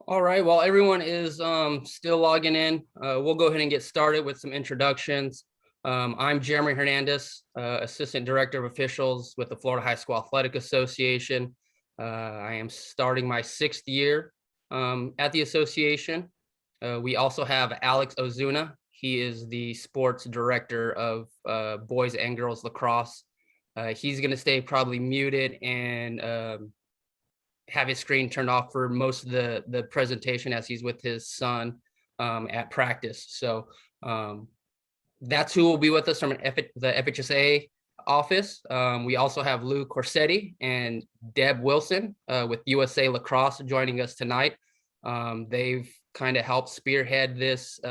All right, while everyone is still logging in, we'll go ahead and get started with some introductions. I'm Jeremy Hernandez, Assistant Director of Officials with the Florida High School Athletic Association. I am starting my 6th year at the association. We also have Alex Ozuna. He is the Sports Director of Boys and Girls Lacrosse. He's going to stay probably muted and have his screen turned off for most of the presentation as he's with his son at practice. So that's who will be with us from the FHSA office. We also have Lou Corsetti and Deb Wilson with USA Lacrosse joining us tonight. They've kind of helped spearhead this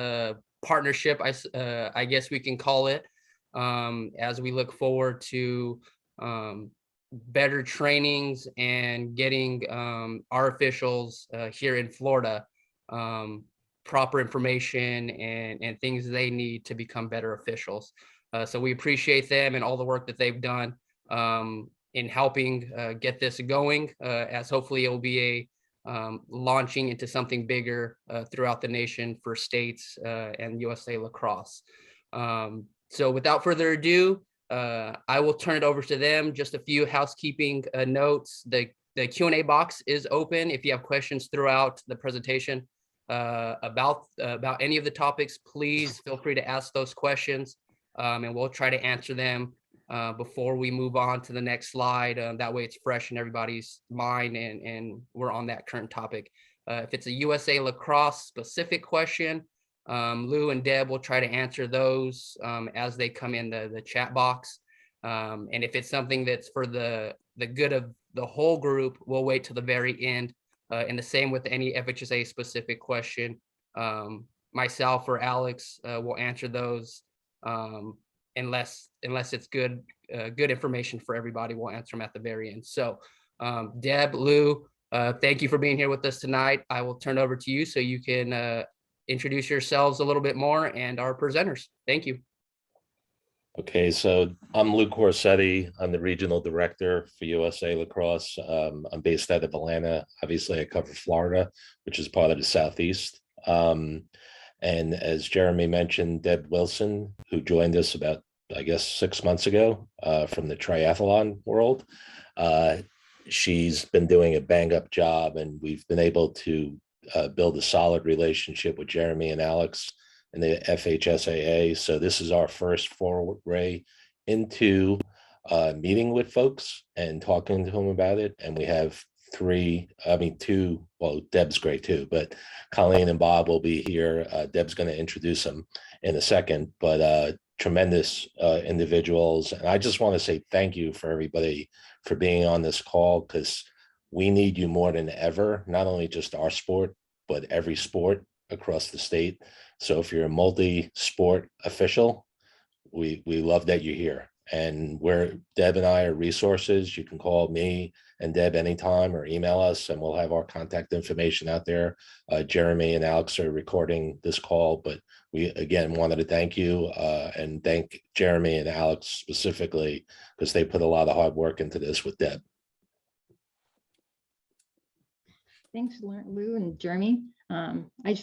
partnership, I guess we can call it, as we look forward to better trainings and getting our officials here in Florida proper information and things they need to become better officials. So we appreciate them and all the work that they've done in helping get this going, as hopefully it will be a launching into something bigger throughout the nation for states and USA Lacrosse. So without further ado, I will turn it over to them. Just a few housekeeping notes. The Q&A box is open. If you have questions throughout the presentation about any of the topics, please feel free to ask those questions, and we'll try to answer them before we move on to the next slide. That way it's fresh in everybody's mind and we're on that current topic. If it's a USA Lacrosse specific question, Lou and Deb will try to answer those as they come in the chat box. And if it's something that's for the good of the whole group, we'll wait till the very end. And the same with any FHSA specific question. Myself or Alex will answer those unless it's good information for everybody. We'll answer them at the very end. So Deb, Lou, thank you for being here with us tonight. I will turn it over to you so you can introduce yourselves a little bit more and our presenters. Thank you. Okay, so I'm Lou Corsetti. I'm the Regional Director for USA Lacrosse. I'm based out of Atlanta. Obviously, I cover Florida, which is part of the Southeast. And as Jeremy mentioned, Deb Wilson, who joined us about, I guess, 6 months ago from the triathlon world. She's been doing a bang-up job, and we've been able to build a solid relationship with Jeremy and Alex in the FHSAA. So this is our first foray into meeting with folks and talking to them about it. And we have two, well, Deb's great too, but Colleen and Bob will be here. Deb's going to introduce them in a second, but tremendous individuals. And I just want to say thank you for everybody for being on this call, because we need you more than ever, not only just our sport, but every sport across the state. So if you're a multi-sport official, we love that you're here. And Deb and I are resources. You can call me and Deb anytime or email us, and we'll have our contact information out there. Jeremy and Alex are recording this call, but we, again, wanted to thank you and thank Jeremy and Alex specifically, because they put a lot of hard work into this with Deb. Thanks, Lou and Jeremy. I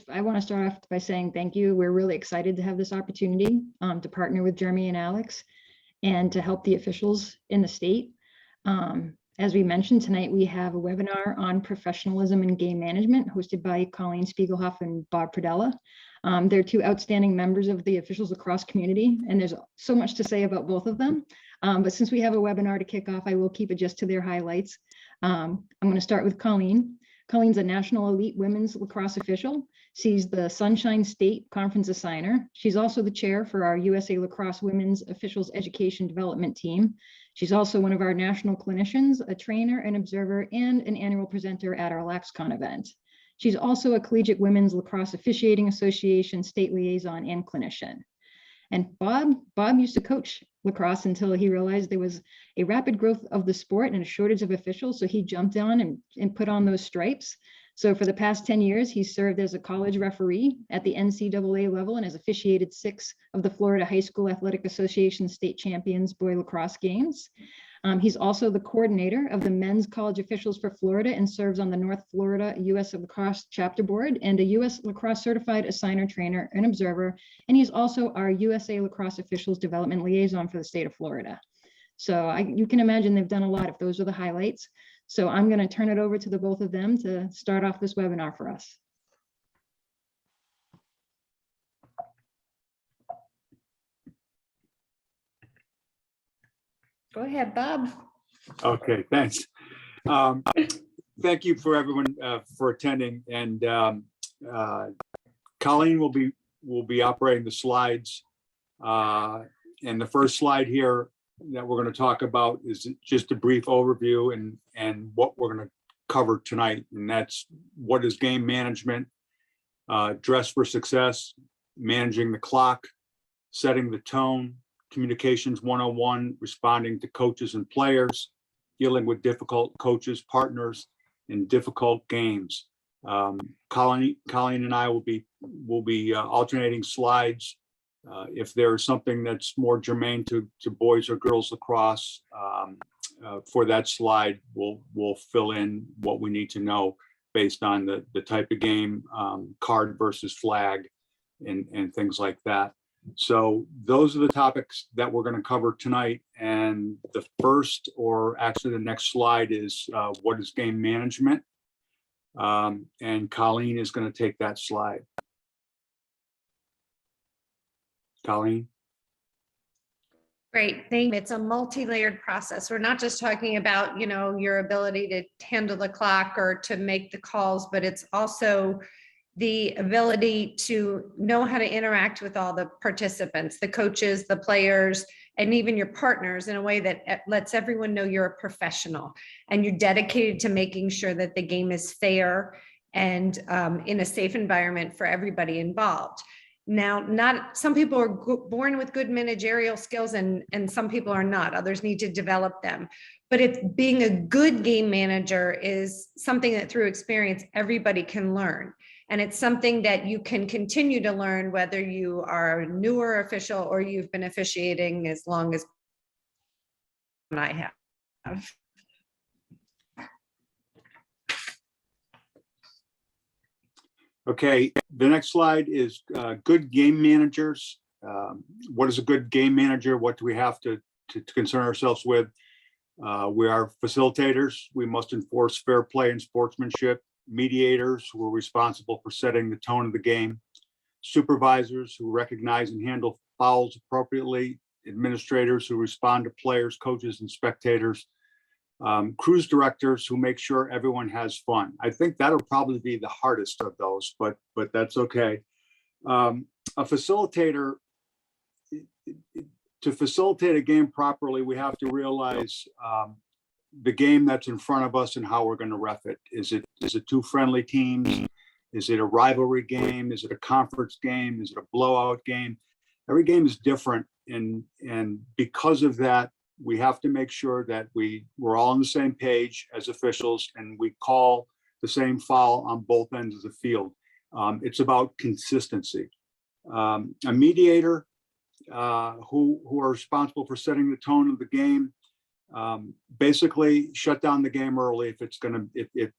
want to start off by saying thank you. We're really excited to have this opportunity to partner with Jeremy and Alex and to help the officials in the state. As we mentioned, tonight we have a webinar on professionalism and game management hosted by Colleen Spiegelhoff and Bob Pradella. They're two outstanding members of the officials lacrosse community, and there's so much to say about both of them. But since we have a webinar to kick off, I will keep it just to their highlights. I'm going to start with Colleen. Colleen's a national elite women's lacrosse official. She's the Sunshine State Conference assigner. She's also the chair for our USA Lacrosse Women's Officials Education Development Team. She's also one of our national clinicians, a trainer, an observer, and an annual presenter at our LaxCon event. She's also a Collegiate Women's Lacrosse Officiating Association state liaison and clinician. And Bob used to coach lacrosse until he realized there was a rapid growth of the sport and a shortage of officials. So he jumped on and put on those stripes. So for the past 10 years, he's served as a college referee at the NCAA level and has officiated 6 of the Florida High School Athletic Association state champions boy lacrosse games. He's also the coordinator of the Men's College Officials for Florida and serves on the North Florida U.S. Lacrosse Chapter Board and a U.S. Lacrosse Certified Assigner, Trainer, and Observer. And he's also our USA Lacrosse Officials Development Liaison for the state of Florida. So you can imagine they've done a lot if those are the highlights. So I'm going to turn it over to the both of them to start off this webinar for us. Go ahead, Bob. Okay, thanks. Thank you for everyone for attending, and Colleen will be operating the slides. And the first slide here that we're going to talk about is just a brief overview and what we're going to cover tonight, and that's what is game management, dress for success, managing the clock, setting the tone, communications 101, responding to coaches and players, dealing with difficult coaches, partners, and difficult games. Colleen and I will be alternating slides. If there's something that's more germane to boys or girls lacrosse, for that slide, we'll fill in what we need to know based on the type of game, card versus flag, and things like that. So those are the topics that we're going to cover tonight. And the first, or actually the next slide, is what is game management? And Colleen is going to take that slide. Colleen? Great, thank you. It's a multi-layered process. We're not just talking about, your ability to handle the clock or to make the calls, but it's also the ability to know how to interact with all the participants, the coaches, the players, and even your partners in a way that lets everyone know you're a professional and you're dedicated to making sure that the game is fair and in a safe environment for everybody involved. Now, some people are born with good managerial skills and some people are not. Others need to develop them. But if being a good game manager is something that through experience, everybody can learn. And it's something that you can continue to learn whether you are a newer official or you've been officiating as long as I have. Okay, the next slide is good game managers. What is a good game manager? What do we have to concern ourselves with? We are facilitators. We must enforce fair play and sportsmanship. Mediators who are responsible for setting the tone of the game. Supervisors who recognize and handle fouls appropriately. Administrators who respond to players, coaches, and spectators. Cruise directors who make sure everyone has fun. I think that'll probably be the hardest of those, but that's okay. A facilitator, to facilitate a game properly, we have to realize the game that's in front of us and how we're going to ref it. Is it two friendly teams? Is it a rivalry game? Is it a conference game? Is it a blowout game? Every game is different, and because of that, we have to make sure that we're all on the same page as officials and we call the same foul on both ends of the field. It's about consistency. A mediator who are responsible for setting the tone of the game, basically shut down the game early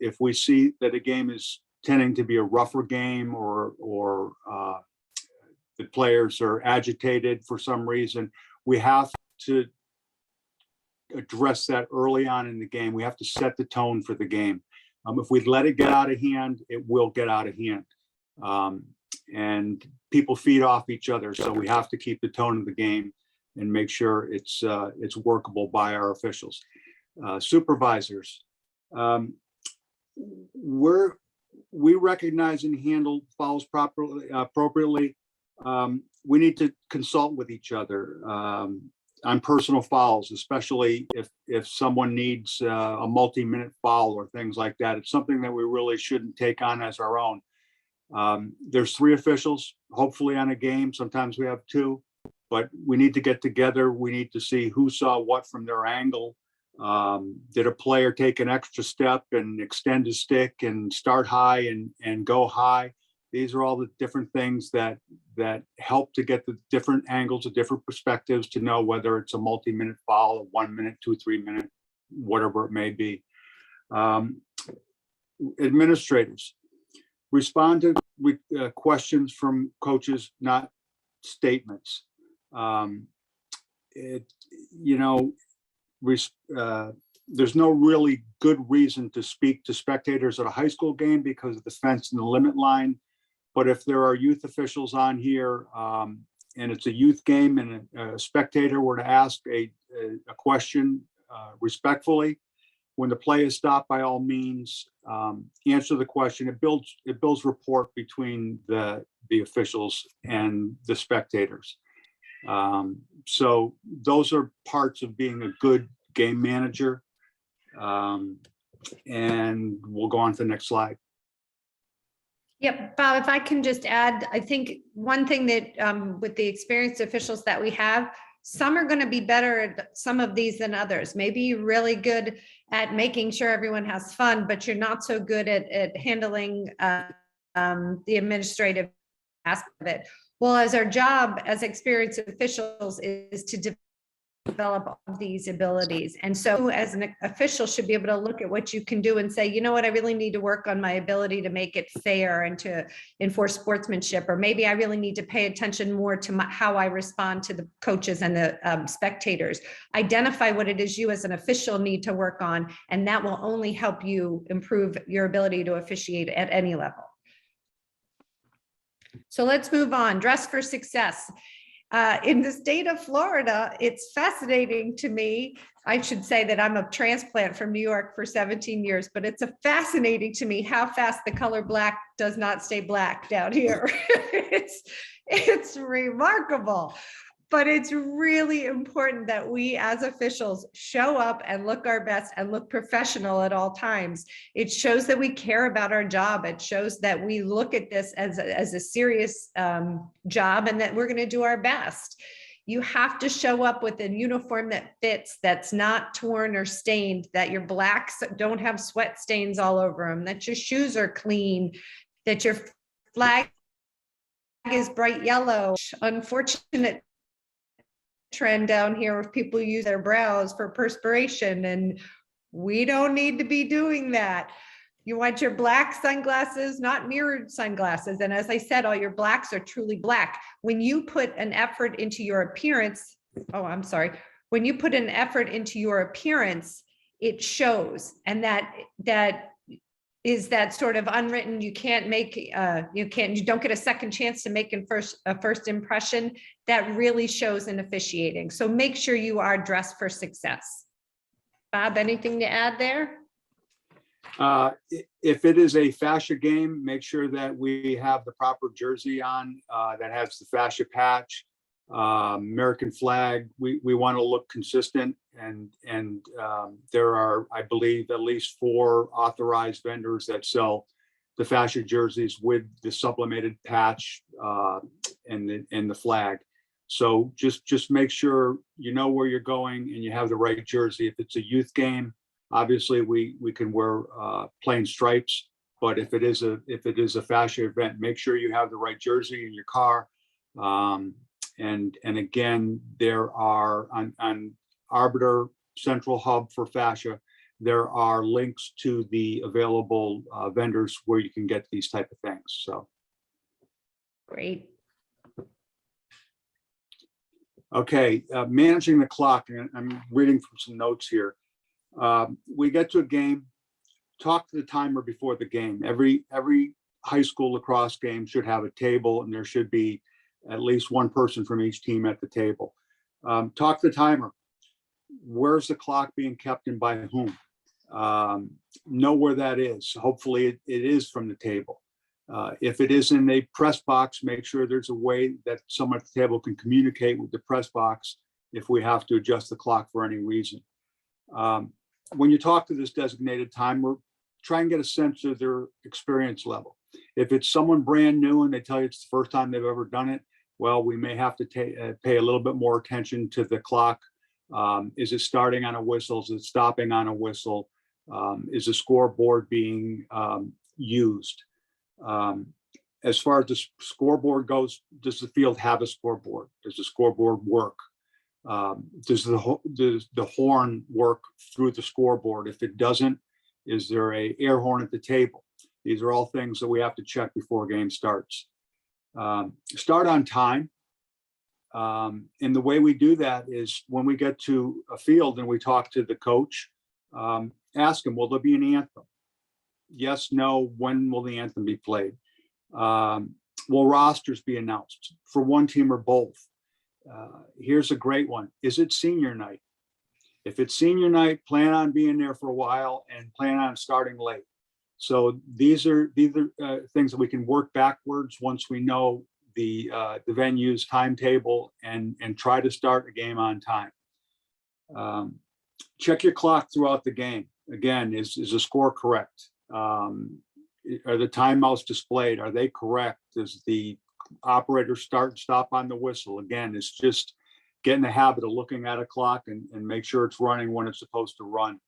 if we see that a game is tending to be a rougher game or the players are agitated for some reason. We have to address that early on in the game. We have to set the tone for the game. If we let it get out of hand, it will get out of hand. And people feed off each other, so we have to keep the tone of the game and make sure it's workable by our officials. Supervisors, we recognize and handle fouls properly, appropriately. We need to consult with each other on personal fouls, especially if someone needs a multi-minute foul or things like that. It's something that we really shouldn't take on as our own. There's 3 officials, hopefully on a game. Sometimes we have 2, but we need to get together. We need to see who saw what from their angle. Did a player take an extra step and extend his stick and start high and go high? These are all the different things that help to get the different angles, the different perspectives to know whether it's a multi-minute foul, a 1 minute, 2, 3 minute, whatever it may be. Administrators, respond to questions from coaches, not statements. There's no really good reason to speak to spectators at a high school game because of the fence and the limit line. But if there are youth officials on here and it's a youth game and a spectator were to ask a question respectfully, when the play is stopped, by all means, answer the question. It builds rapport between the officials and the spectators. So those are parts of being a good game manager. And we'll go on to the next slide. Yep, Bob, if I can just add, I think one thing that with the experienced officials that we have, some are going to be better at some of these than others. Maybe you're really good at making sure everyone has fun, but you're not so good at handling the administrative aspect of it. Well, as our job as experienced officials is to develop all these abilities. And so as an official should be able to look at what you can do and say, you know what, I really need to work on my ability to make it fair and to enforce sportsmanship, or maybe I really need to pay attention more to how I respond to the coaches and the spectators. Identify what it is you as an official need to work on, and that will only help you improve your ability to officiate at any level. So let's move on. Dress for success. In the state of Florida, it's fascinating to me. I should say that I'm a transplant from New York for 17 years, but it's fascinating to me how fast the color black does not stay black down here. It's remarkable. But it's really important that we as officials show up and look our best and look professional at all times. It shows that we care about our job. It shows that we look at this as a serious job and that we're going to do our best. You have to show up with a uniform that fits, that's not torn or stained, that your blacks don't have sweat stains all over them, that your shoes are clean, that your flag is bright yellow. Unfortunate trend down here of people use their brows for perspiration, and we don't need to be doing that. You want your black sunglasses, not mirrored sunglasses. And as I said, all your blacks are truly black. When you put an effort into your appearance, when you put an effort into your appearance, it shows. And that is that sort of unwritten, you can't make, you don't get a second chance to make a first impression. That really shows in officiating. So make sure you are dressed for success. Bob, anything to add there? If it is a fascia game, make sure that we have the proper jersey on that has the fascia patch, American flag. We want to look consistent, and there are, I believe, at least 4 authorized vendors that sell the fascia jerseys with the sublimated patch and the flag. So just make sure you know where you're going and you have the right jersey. If it's a youth game, obviously we can wear plain stripes, but if it is a fascia event, make sure you have the right jersey in your car. And again, there are on Arbiter Central Hub for fascia, there are links to the available vendors where you can get these type of things. So great. Okay, managing the clock, and I'm reading from some notes here. We get to a game, talk to the timer before the game. Every high school lacrosse game should have a table, and there should be at least one person from each team at the table. Talk to the timer. Where's the clock being kept and by whom? Know where that is. Hopefully it is from the table. If it is in a press box, make sure there's a way that someone at the table can communicate with the press box if we have to adjust the clock for any reason. When you talk to this designated timer, try and get a sense of their experience level. If it's someone brand new and they tell you it's the first time they've ever done it, well, we may have to pay a little bit more attention to the clock Is it starting on a whistle? Is it stopping on a whistle? Is the scoreboard being used? As far as the scoreboard goes, does the field have a scoreboard? Does the scoreboard work? Does the horn work through the scoreboard? If it doesn't, is there a air horn at the table? These are all things that we have to check before a game starts. Start on time. And the way we do that is when we get to a field and we talk to the coach, ask him, will there be an anthem? Yes, no, when will the anthem be played? Will rosters be announced for one team or both? Here's a great one. Is it senior night? If it's senior night, plan on being there for a while and plan on starting late. So these are things that we can work backwards once we know the venue's timetable and try to start a game on time. Check your clock throughout the game. Again, is the score correct? Are the timeouts displayed? Are they correct? Does the operator start and stop on the whistle? Again, it's just get in the habit of looking at a clock and make sure it's running when it's supposed to run.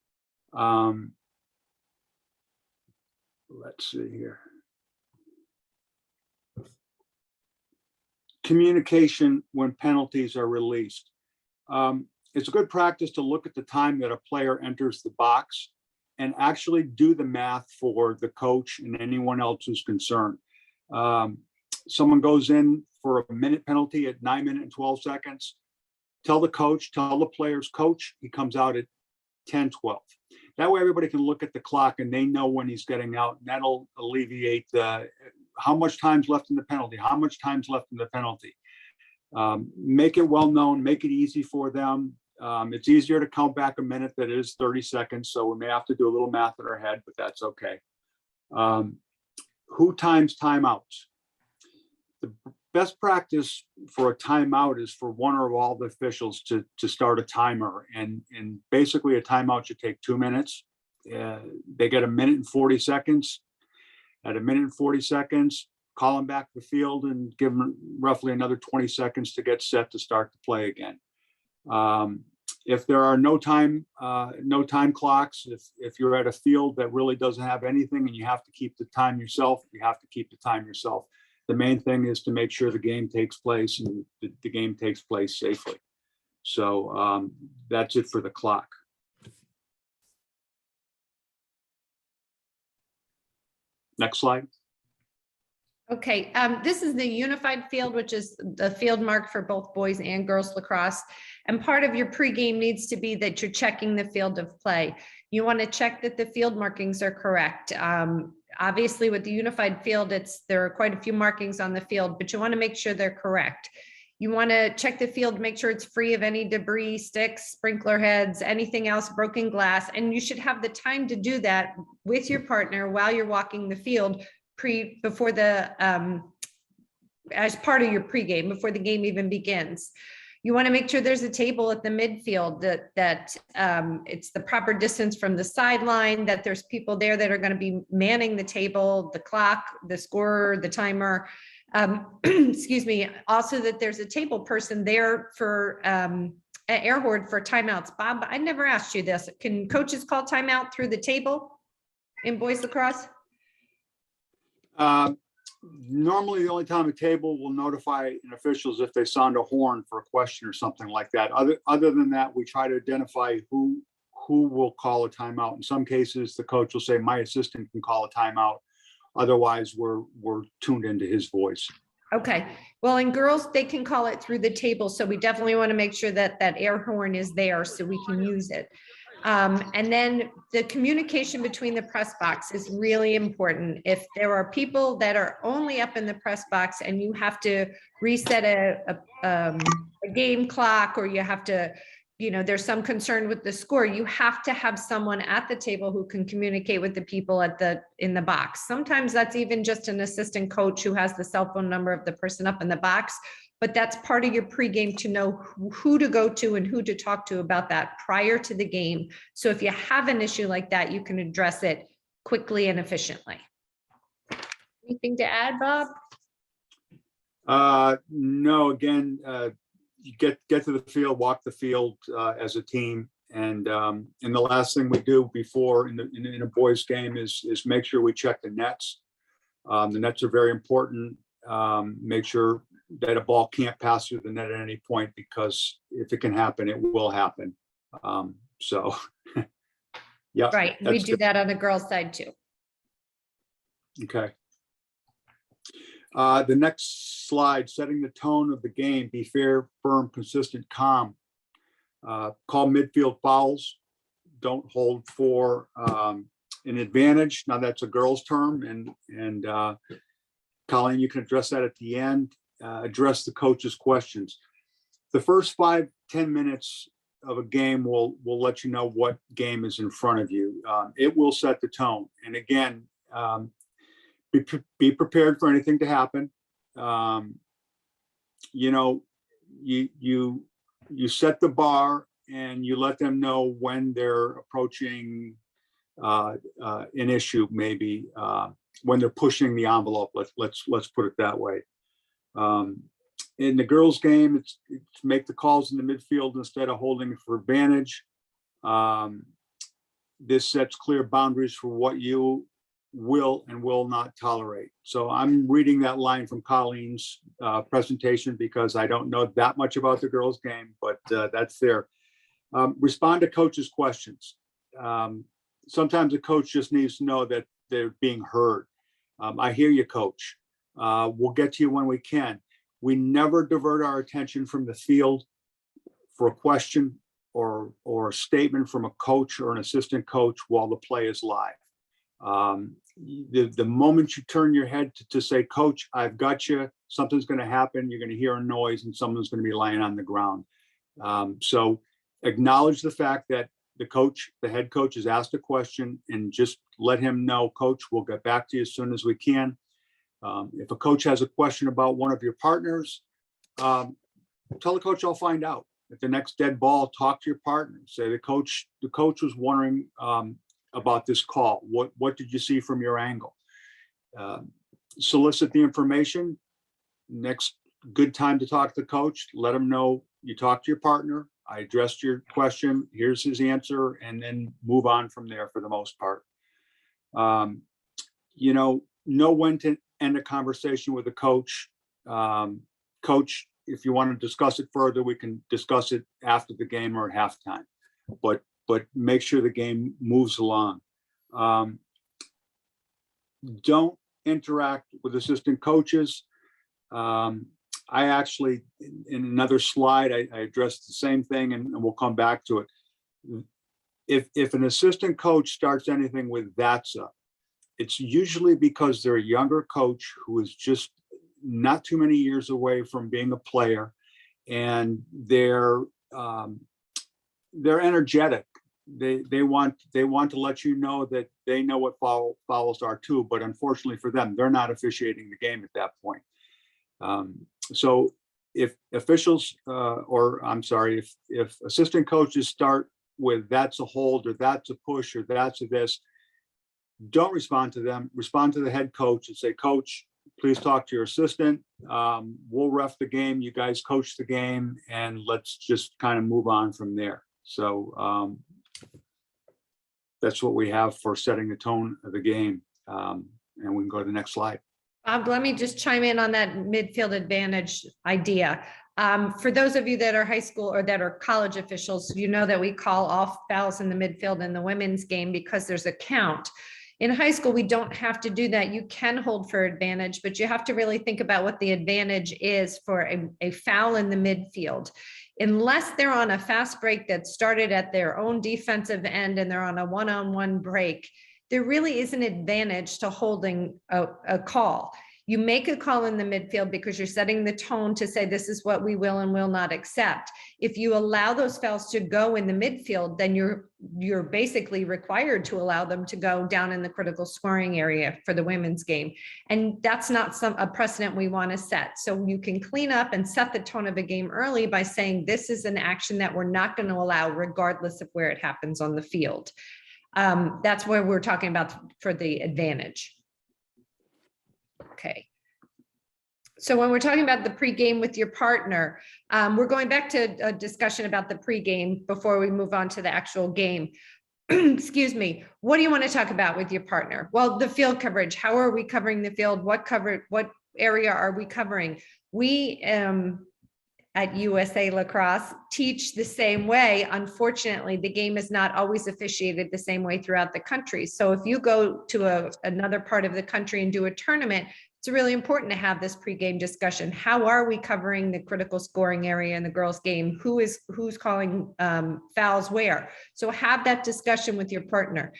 Let's see here. Communication when penalties are released. It's a good practice to look at the time that a player enters the box and actually do the math for the coach and anyone else who's concerned. Someone goes in for a minute penalty at 9 minutes and 12 seconds. Tell the coach, tell the players, coach, he comes out at 10:12. That way everybody can look at the clock and they know when he's getting out, and that'll alleviate how much time's left in the penalty, how much time's left in the penalty. Make it well known, make it easy for them. It's easier to count back a minute than it is 30 seconds. So we may have to do a little math in our head, but that's okay. Who times timeouts? The best practice for a timeout is for one or all the officials to start a timer. And basically a timeout should take 2 minutes. They get 1 minute and 40 seconds. At 1 minute and 40 seconds, call them back to the field and give them roughly another 20 seconds to get set to start the play again. If there are no time clocks, if you're at a field that really doesn't have anything and you have to keep the time yourself, you have to keep the time yourself. The main thing is to make sure the game takes place and the game takes place safely. So that's it for the clock. Next slide. Okay, this is the unified field, which is the field marked for both boys and girls lacrosse. And part of your pregame needs to be that you're checking the field of play. You want to check that the field markings are correct. Obviously, with the unified field, there are quite a few markings on the field, but you want to make sure they're correct. You want to check the field, make sure it's free of any debris, sticks, sprinkler heads, anything else, broken glass. And you should have the time to do that with your partner while you're walking the field before as part of your pregame, before the game even begins. You want to make sure there's a table at the midfield, that it's the proper distance from the sideline, that there's people there that are going to be manning the table, the clock, the scorer, the timer. Excuse me. Also, that there's a table person there for an air horn for timeouts. Bob, I never asked you this. Can coaches call timeout through the table in boys lacrosse? Normally, the only time a table will notify an official is if they sound a horn for a question or something like that. Other than that, we try to identify who will call a timeout. In some cases, the coach will say, my assistant can call a timeout. Otherwise, we're tuned into his voice. Okay. Well, in girls, they can call it through the table. So we definitely want to make sure that that air horn is there so we can use it. And then the communication between the press box is really important. If there are people that are only up in the press box and you have to reset a game clock, or you have to, there's some concern with the score, you have to have someone at the table who can communicate with the people in the box. Sometimes that's even just an assistant coach who has the cell phone number of the person up in the box. But that's part of your pregame to know who to go to and who to talk to about that prior to the game. So if you have an issue like that, you can address it quickly and efficiently. Anything to add, Bob? No, again, you get to the field, walk the field as a team. And the last thing we do before in a boys game is make sure we check the nets. The nets are very important. Make sure that a ball can't pass through the net at any point, because if it can happen, it will happen. So, yeah. Right. We do that on the girls' side too. Okay. The next slide, setting the tone of the game, be fair, firm, consistent, calm. Call midfield fouls. Don't hold for an advantage. Now that's a girl's term, and Colleen, you can address that at the end. Address the coach's questions. The first 5-10 minutes of a game will let you know what game is in front of you. It will set the tone. And again, be prepared for anything to happen. You know, you set the bar and you let them know when they're approaching an issue, maybe when they're pushing the envelope. Let's put it that way. In the girls' game, it's make the calls in the midfield instead of holding for advantage. This sets clear boundaries for what you will and will not tolerate. So I'm reading that line from Colleen's presentation because I don't know that much about the girls' game, but that's there. Respond to coach's questions. Sometimes a coach just needs to know that they're being heard. I hear you, coach. We'll get to you when we can. We never divert our attention from the field for a question or a statement from a coach or an assistant coach while the play is live. The moment you turn your head to say, coach, I've got you, something's going to happen. You're going to hear a noise and someone's going to be lying on the ground. So acknowledge the fact that the head coach has asked a question, and just let him know, coach, we'll get back to you as soon as we can. If a coach has a question about one of your partners, tell the coach, I'll find out. At the next dead ball, talk to your partner. Say the coach was wondering about this call. What did you see from your angle? Solicit the information. Next good time to talk to the coach, let him know you talked to your partner. I addressed your question. Here's his answer, and then move on from there for the most part. You know when to end a conversation with a coach. Coach, if you want to discuss it further, we can discuss it after the game or at halftime. But make sure the game moves along. Don't interact with assistant coaches. I actually, in another slide, I addressed the same thing, and we'll come back to it. If an assistant coach starts anything with "that's up," it's usually because they're a younger coach who is just not too many years away from being a player, and they're energetic. They want to let you know that they know what fouls are too, but unfortunately for them, they're not officiating the game at that point. So if officials, if assistant coaches start with "that's a hold" or "that's a push" or "that's a this," don't respond to them. Respond to the head coach and say, "Coach, please talk to your assistant. We'll ref the game. You guys coach the game, and let's just kind of move on from there." So that's what we have for setting the tone of the game. And we can go to the next slide. Bob, let me just chime in on that midfield advantage idea. For those of you that are high school or that are college officials, you know that we call all fouls in the midfield in the women's game because there's a count. In high school, we don't have to do that. You can hold for advantage, but you have to really think about what the advantage is for a foul in the midfield. Unless they're on a fast break that started at their own defensive end and they're on a one-on-one break, there really is an advantage to holding a call. You make a call in the midfield because you're setting the tone to say, this is what we will and will not accept. If you allow those fouls to go in the midfield, then you're basically required to allow them to go down in the critical scoring area for the women's game. And that's not a precedent we want to set. So you can clean up and set the tone of a game early by saying, this is an action that we're not going to allow regardless of where it happens on the field. That's where we're talking about for the advantage. Okay. So when we're talking about the pregame with your partner, we're going back to a discussion about the pregame before we move on to the actual game. Excuse me. What do you want to talk about with your partner? Well, the field coverage. How are we covering the field? What area are we covering? We at USA Lacrosse teach the same way. Unfortunately, the game is not always officiated the same way throughout the country. So if you go to another part of the country and do a tournament, it's really important to have this pregame discussion. How are we covering the critical scoring area in the girls' game? Who's calling fouls where? So have that discussion with your partner.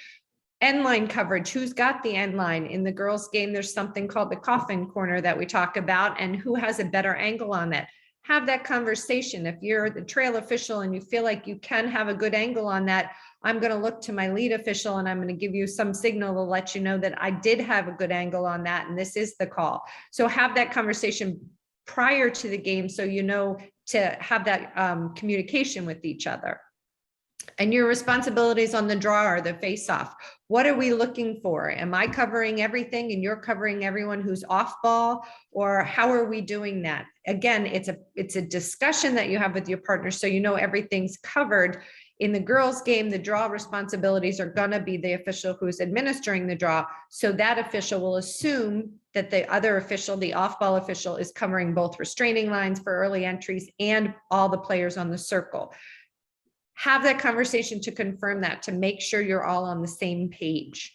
End line coverage, who's got the end line? In the girls' game, there's something called the coffin corner that we talk about, and who has a better angle on that. Have that conversation. If you're the trail official and you feel like you can have a good angle on that, I'm going to look to my lead official and I'm going to give you some signal to let you know that I did have a good angle on that and this is the call. So have that conversation prior to the game so you know to have that communication with each other. And your responsibilities on the draw are the face-off. What are we looking for? Am I covering everything and you're covering everyone who's off ball? Or how are we doing that? Again, it's a discussion that you have with your partner so you know everything's covered. In the girls' game, the draw responsibilities are going to be the official who's administering the draw. So that official will assume that the other official, the off-ball official, is covering both restraining lines for early entries and all the players on the circle. Have that conversation to confirm that, to make sure you're all on the same page.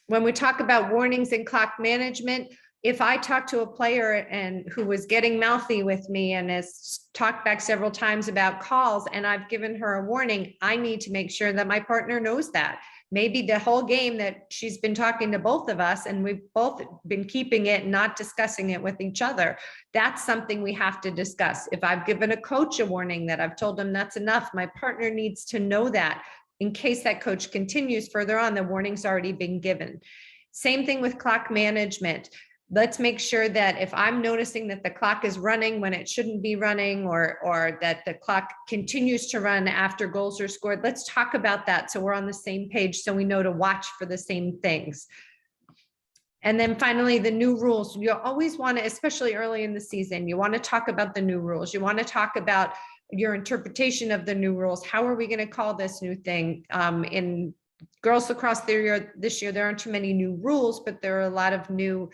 When we talk about warnings and clock management, if I talk to a player and who was getting mouthy with me and has talked back several times about calls and I've given her a warning, I need to make sure that my partner knows that. Maybe the whole game that she's been talking to both of us and we've both been keeping it, not discussing it with each other. That's something we have to discuss. If I've given a coach a warning that I've told them that's enough, my partner needs to know that in case that coach continues further on, the warning's already been given. Same thing with clock management. Let's make sure that if I'm noticing that the clock is running when it shouldn't be running, or that the clock continues to run after goals are scored, let's talk about that so we're on the same page so we know to watch for the same things. And then finally, the new rules. You always want to, especially early in the season, you want to talk about the new rules. You want to talk about your interpretation of the new rules. How are we going to call this new thing? In girls lacrosse this year, there aren't too many new rules, but there are a lot of new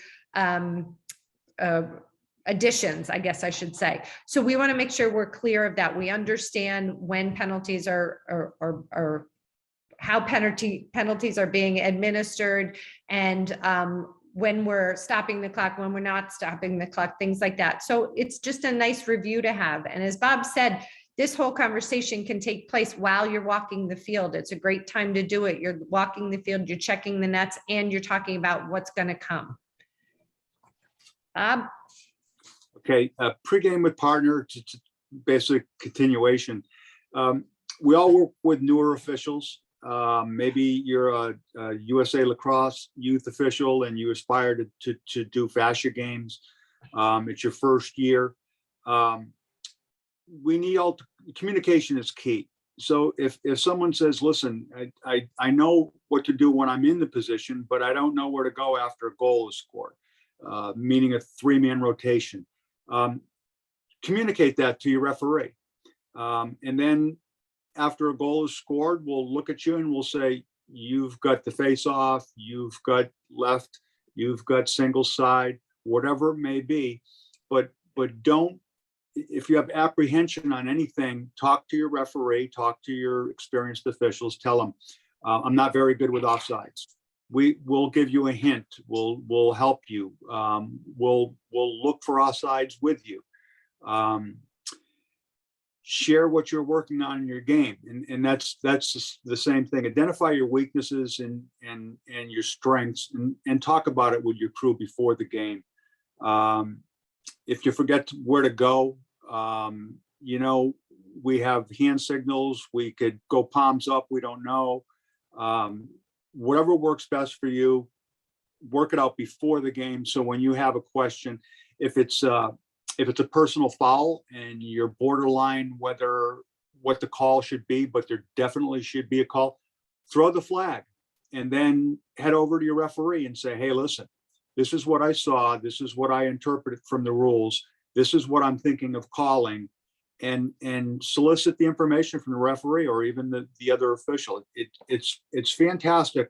additions, I guess I should say. So we want to make sure we're clear of that. We understand when penalties are how penalties are being administered, and when we're stopping the clock, when we're not stopping the clock, things like that. So it's just a nice review to have. And as Bob said, this whole conversation can take place while you're walking the field. It's a great time to do it. You're walking the field, you're checking the nets, and you're talking about what's going to come. Bob? Okay, pregame with partner, to basic continuation. We all work with newer officials. Maybe you're a USA Lacrosse youth official and you aspire to do fascia games. It's your first year. We need communication is key. So if someone says, listen, I know what to do when I'm in the position, but I don't know where to go after a goal is scored, meaning a 3-man rotation, communicate that to your referee. And then after a goal is scored, we'll look at you and we'll say, you've got the face off, you've got left, you've got single side, whatever it may be. But don't, if you have apprehension on anything, talk to your referee, talk to your experienced officials, tell them, I'm not very good with offsides. We'll give you a hint. We'll help you. We'll look for offsides with you. Share what you're working on in your game, and that's the same thing. Identify your weaknesses and your strengths, and talk about it with your crew before the game. If you forget where to go, we have hand signals. We could go palms up. We don't know. Whatever works best for you, work it out before the game. So when you have a question, if it's a personal foul and you're borderline whether what the call should be, but there definitely should be a call, throw the flag and then head over to your referee and say, hey, listen, this is what I saw, this is what I interpreted from the rules, this is what I'm thinking of calling, and solicit the information from the referee or even the other official. It's fantastic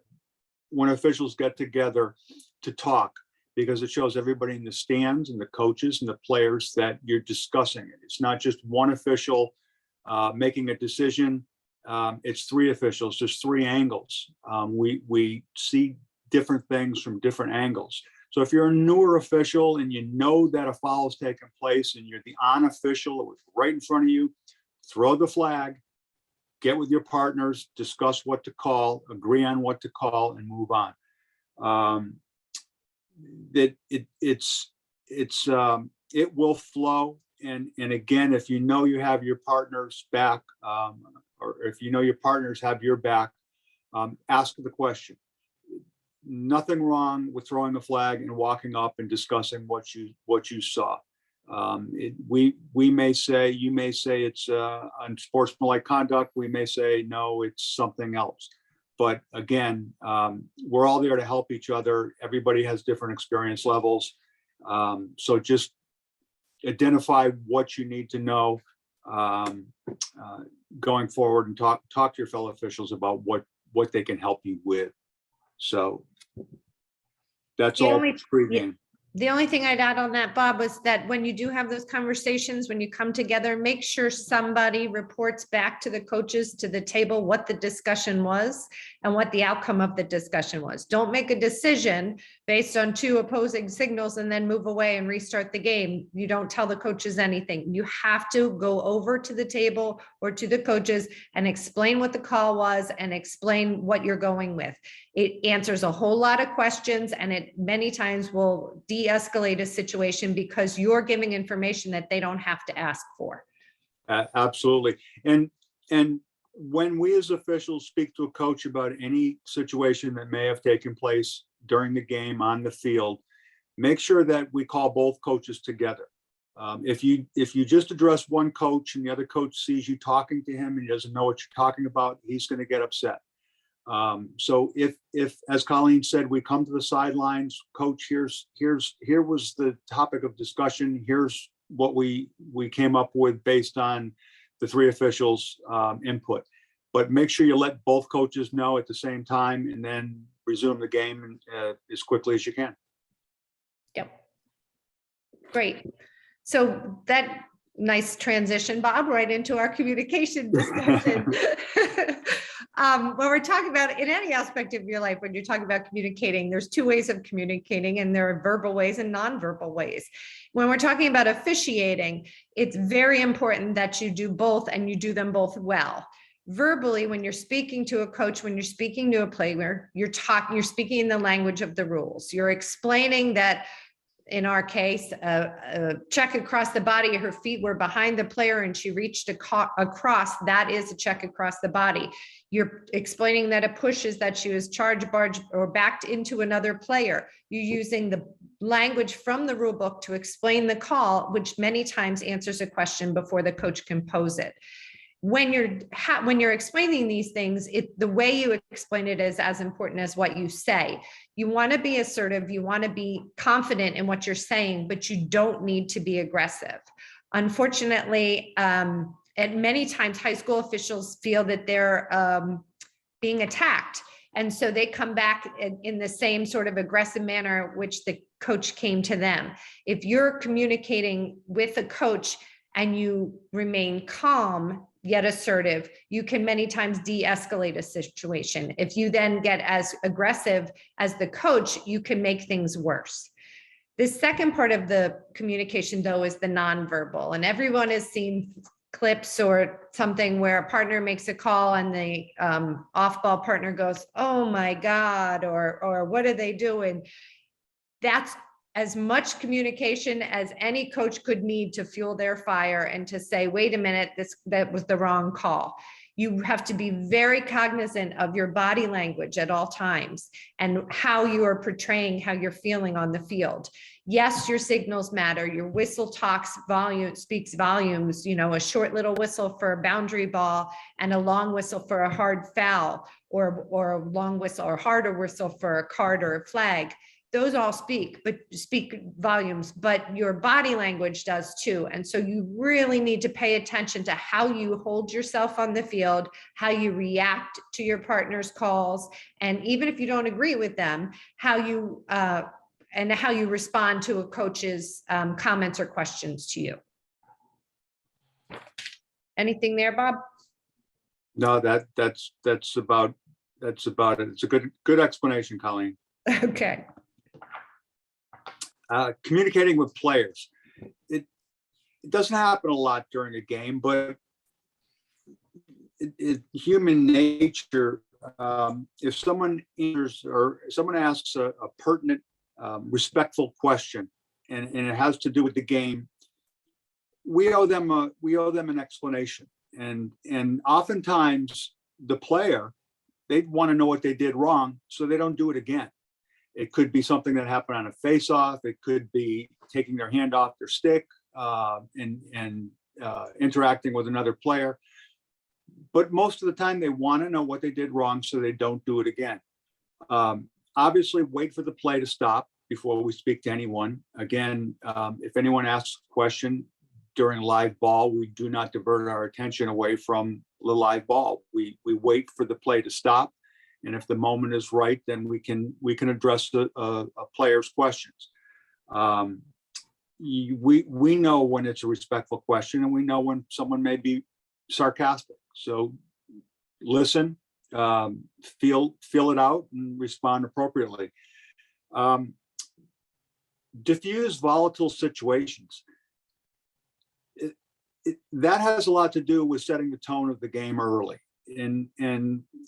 when officials get together to talk, because it shows everybody in the stands and the coaches and the players that you're discussing it. It's not just one official making a decision. It's three officials, there's three angles. We see different things from different angles. So if you're a newer official and you know that a foul has taken place and you're the on official, it was right in front of you, throw the flag, get with your partners, discuss what to call, agree on what to call, and move on. It will flow. And again, if you know you have your partners back, or if you know your partners have your back, ask the question. Nothing wrong with throwing a flag and walking up and discussing what you saw. We may say, you may say it's unsportsmanlike conduct. We may say, no, it's something else. But again, we're all there to help each other. Everybody has different experience levels. So just identify what you need to know going forward, and talk to your fellow officials about what they can help you with. So that's all pregame. The only thing I'd add on that, Bob, was that when you do have those conversations, when you come together, make sure somebody reports back to the coaches, to the table, what the discussion was and what the outcome of the discussion was. Don't make a decision based on two opposing signals and then move away and restart the game. You don't tell the coaches anything. You have to go over to the table or to the coaches and explain what the call was and explain what you're going with. It answers a whole lot of questions, and it many times will de-escalate a situation because you're giving information that they don't have to ask for. Absolutely. And when we as officials speak to a coach about any situation that may have taken place during the game on the field, make sure that we call both coaches together. If you just address one coach and the other coach sees you talking to him and he doesn't know what you're talking about, he's going to get upset. So if, as Colleen said, we come to the sidelines, coach, here was the topic of discussion. Here's what we came up with based on the three officials' input. But make sure you let both coaches know at the same time, and then resume the game as quickly as you can. Yep. Great. So that nice transition, Bob, right into our communication discussion. When we're talking about in any aspect of your life, when you're talking about communicating, there's two ways of communicating, and there are verbal ways and nonverbal ways. When we're talking about officiating, it's very important that you do both and you do them both well. Verbally, when you're speaking to a coach, when you're speaking to a player, you're speaking in the language of the rules. You're explaining that, in our case, a check across the body, her feet were behind the player and she reached across, that is a check across the body. You're explaining that a push is that she was charged, barged, or backed into another player. You're using the language from the rule book to explain the call, which many times answers a question before the coach can pose it. When you're explaining these things, the way you explain it is as important as what you say. You want to be assertive, you want to be confident in what you're saying, but you don't need to be aggressive. Unfortunately, at many times, high school officials feel that they're being attacked. And so they come back in the same sort of aggressive manner which the coach came to them. If you're communicating with a coach and you remain calm yet assertive, you can many times de-escalate a situation. If you then get as aggressive as the coach, you can make things worse. The second part of the communication, though, is the nonverbal. And everyone has seen clips or something where a partner makes a call and the off-ball partner goes, "Oh my God," or "What are they doing?" That's as much communication as any coach could need to fuel their fire and to say, wait a minute, that was the wrong call. You have to be very cognizant of your body language at all times and how you are portraying how you're feeling on the field. Yes, your signals matter. Your whistle speaks volumes, a short little whistle for a boundary ball and a long whistle for a hard foul, or a long whistle or harder whistle for a card or a flag. those all speak volumes, but your body language does too. And so you really need to pay attention to how you hold yourself on the field, how you react to your partner's calls, and even if you don't agree with them, how you respond to a coach's comments or questions to you. Anything there, Bob? No, that's about it. It's a good explanation, Colleen. Okay. Communicating with players. It doesn't happen a lot during a game, but human nature. If someone answers or someone asks a pertinent, respectful question, and it has to do with the game, we owe them an explanation. And oftentimes the player, they want to know what they did wrong so they don't do it again. It could be something that happened on a face-off. It could be taking their hand off their stick and interacting with another player. But most of the time they want to know what they did wrong so they don't do it again. Obviously, wait for the play to stop before we speak to anyone. Again, if anyone asks a question during live ball, we do not divert our attention away from the live ball. We wait for the play to stop. And if the moment is right, then we can address a player's questions. We know when it's a respectful question, and we know when someone may be sarcastic. So listen, feel it out, and respond appropriately. Diffuse volatile situations. That has a lot to do with setting the tone of the game early. And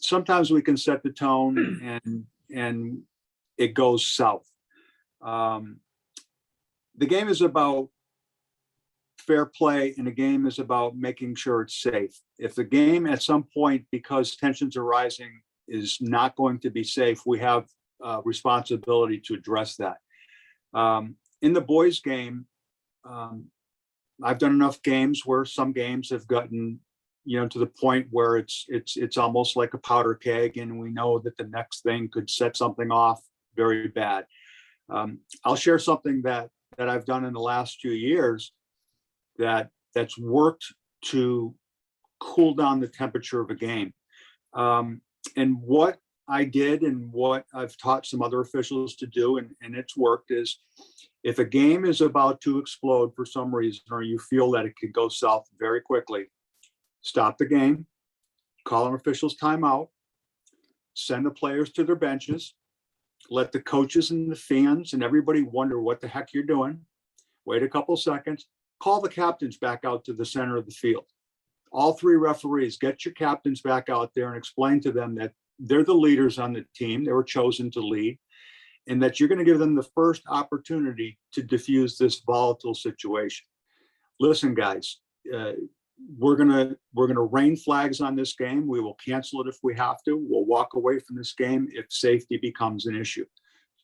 sometimes we can set the tone and it goes south. The game is about fair play, and the game is about making sure it's safe. If the game at some point, because tensions are rising, is not going to be safe, we have a responsibility to address that. In the boys' game, I've done enough games where some games have gotten, to the point where it's almost like a powder keg, and we know that the next thing could set something off very bad. I'll share something that I've done in the last few years that's worked to cool down the temperature of a game. And what I did and what I've taught some other officials to do, and it's worked, is if a game is about to explode for some reason, or you feel that it could go south very quickly, stop the game, call an official's timeout, send the players to their benches, let the coaches and the fans and everybody wonder what the heck you're doing. Wait a couple seconds, call the captains back out to the center of the field. All three referees, get your captains back out there and explain to them that they're the leaders on the team. They were chosen to lead, and that you're going to give them the first opportunity to diffuse this volatile situation. Listen, guys, we're gonna rain flags on this game. We will cancel it if we have to. We'll walk away from this game if safety becomes an issue.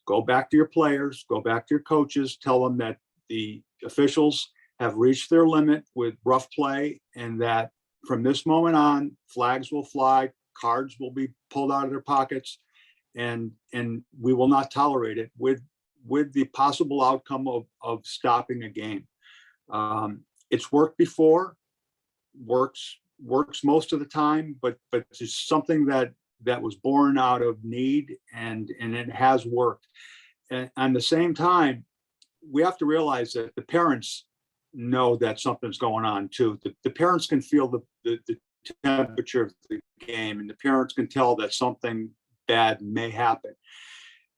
Go back to your players, go back to your coaches, tell them that the officials have reached their limit with rough play, and that from this moment on, flags will fly, cards will be pulled out of their pockets, and we will not tolerate it with the possible outcome of stopping a game. It's worked before, works most of the time, but it's something that was born out of need, and it has worked. And at the same time, we have to realize that the parents know that something's going on too. The parents can feel the temperature of the game, and the parents can tell that something bad may happen.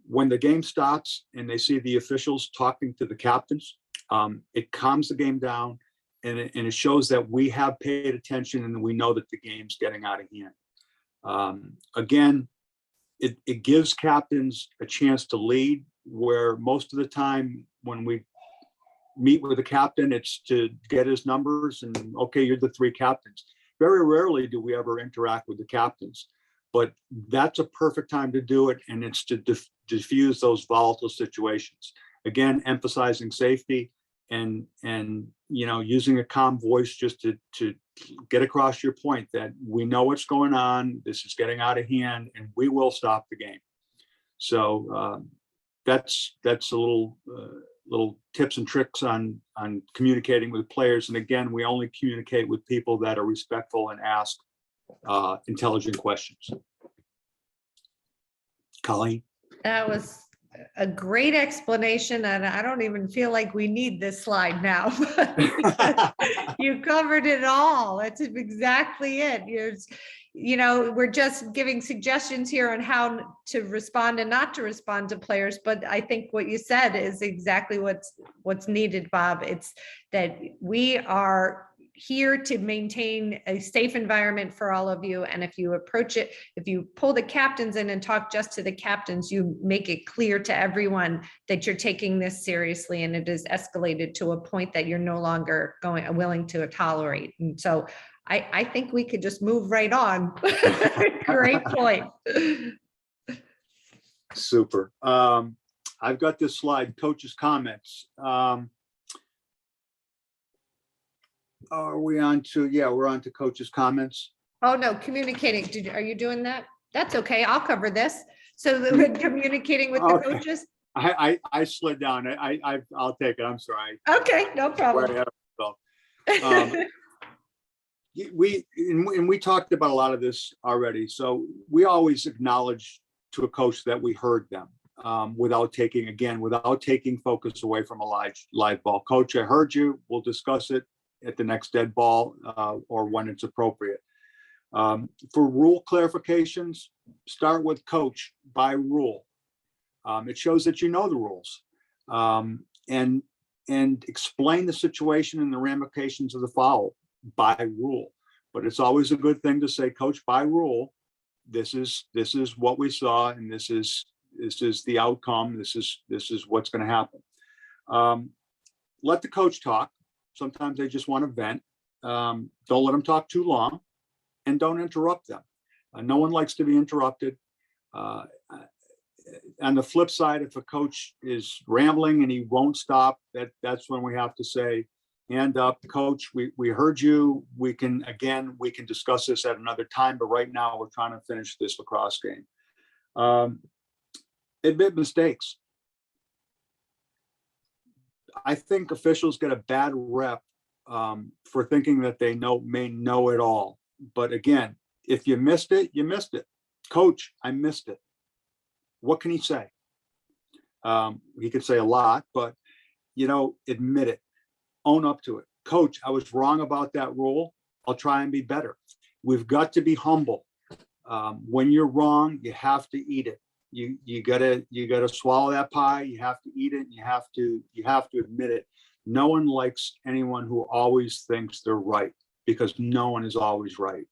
When the game stops and they see the officials talking to the captains, it calms the game down, and it shows that we have paid attention and we know that the game's getting out of hand. Again, it gives captains a chance to lead, where most of the time when we meet with the captain, it's to get his numbers and, okay, you're the three captains. Very rarely do we ever interact with the captains, but that's a perfect time to do it, and it's to diffuse those volatile situations. Again, emphasizing safety and using a calm voice just to get across your point that we know what's going on, this is getting out of hand, and we will stop the game. So that's a little tips and tricks on communicating with players. And again, we only communicate with people that are respectful and ask intelligent questions. Colleen? That was a great explanation, and I don't even feel like we need this slide now. You covered it all. That's exactly it. We're just giving suggestions here on how to respond and not to respond to players. But I think what you said is exactly what's needed, Bob. It's that we are here to maintain a safe environment for all of you. And if you approach it, if you pull the captains in and talk just to the captains, you make it clear to everyone that you're taking this seriously and it is escalated to a point that you're no longer willing to tolerate. And so I think we could just move right on. Great point. Super. I've got this slide, coaches' comments. Are we on to, yeah, we're on to coaches' comments. Oh, no, communicating. Are you doing that? That's okay. I'll cover this. So we're communicating with the coaches. I slid down. I'll take it. I'm sorry. Okay, no problem. We talked about a lot of this already. So we always acknowledge to a coach that we heard them without taking focus away from a live ball. Coach, I heard you. We'll discuss it at the next dead ball or when it's appropriate. For rule clarifications, start with coach by rule. It shows that you know the rules and explain the situation and the ramifications of the foul by rule. But it's always a good thing to say, coach, by rule, this is what we saw, and this is the outcome. This is what's going to happen. Let the coach talk. Sometimes they just want to vent. Don't let them talk too long, and don't interrupt them. No one likes to be interrupted. On the flip side, if a coach is rambling and he won't stop, that's when we have to say, hand up, coach, we heard you. We can discuss this at another time, but right now we're trying to finish this lacrosse game. Admit mistakes. I think officials get a bad rep for thinking that they may know it all. But again, if you missed it, you missed it. Coach, I missed it. What can he say? He could say a lot, but admit it. Own up to it. Coach, I was wrong about that rule. I'll try and be better. We've got to be humble. When you're wrong, you have to eat it. You gotta swallow that pie. You have to eat it. You have to admit it. No one likes anyone who always thinks they're right, because no one is always right.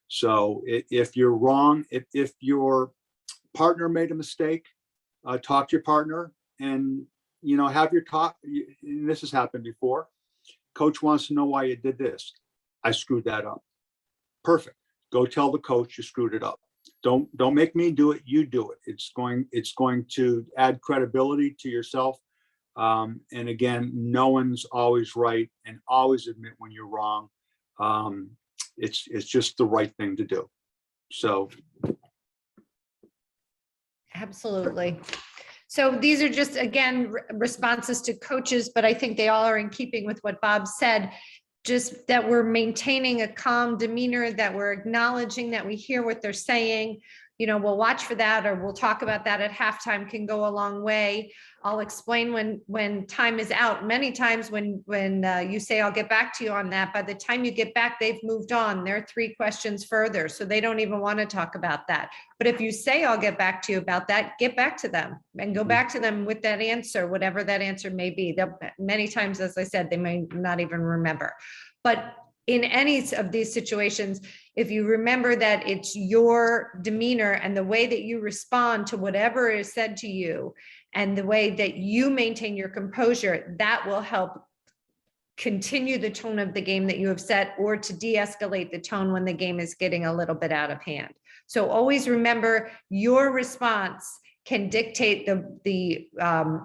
So if you're wrong, if your partner made a mistake, talk to your partner and have your talk. And this has happened before. Coach wants to know why you did this. I screwed that up. Perfect. Go tell the coach you screwed it up. Don't make me do it. You do it. It's going to add credibility to yourself. And again, no one's always right, and always admit when you're wrong. It's just the right thing to do. So. Absolutely. So these are just, again, responses to coaches, but I think they all are in keeping with what Bob said. Just that we're maintaining a calm demeanor, that we're acknowledging that we hear what they're saying. We'll watch for that, or we'll talk about that at halftime, can go a long way. I'll explain when time is out. Many times when you say, I'll get back to you on that, by the time you get back, they've moved on. They're 3 questions further, so they don't even want to talk about that. But if you say, I'll get back to you about that, get back to them and go back to them with that answer, whatever that answer may be. Many times, as I said, they may not even remember. But in any of these situations, if you remember that it's your demeanor and the way that you respond to whatever is said to you, and the way that you maintain your composure, that will help continue the tone of the game that you have set, or to de-escalate the tone when the game is getting a little bit out of hand. So always remember, your response can dictate the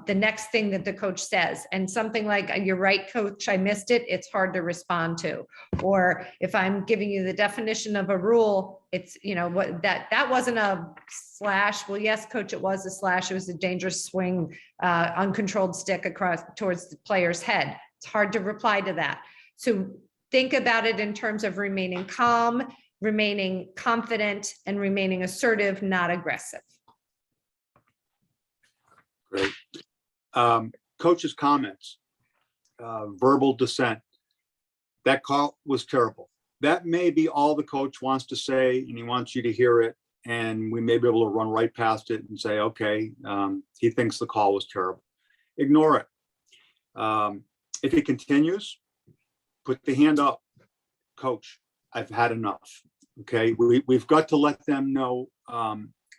next thing that the coach says. And something like, "You're right, coach, I missed it," it's hard to respond to. Or if I'm giving you the definition of a rule, it's, what that wasn't a slash. Well, yes, coach, it was a slash. It was a dangerous swing, uncontrolled stick across towards the player's head. It's hard to reply to that. So think about it in terms of remaining calm, remaining confident, and remaining assertive, not aggressive. Great. Coach's comments, verbal dissent. That call was terrible. That may be all the coach wants to say, and he wants you to hear it. And we may be able to run right past it and say, okay, he thinks the call was terrible. Ignore it. If he continues, put the hand up. Coach, I've had enough. Okay, we've got to let them know.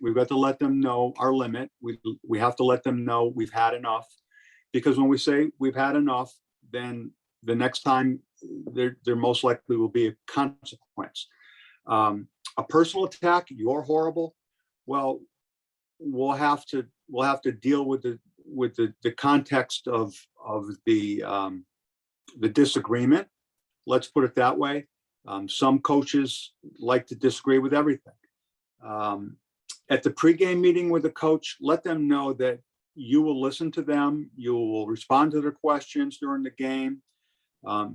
We've got to let them know our limit. We have to let them know we've had enough, because when we say we've had enough, then the next time there most likely will be a consequence. A personal attack, you're horrible. Well, we'll have to deal with the context of the disagreement. Let's put it that way. Some coaches like to disagree with everything. At the pregame meeting with the coach, let them know that you will listen to them. You will respond to their questions during the game.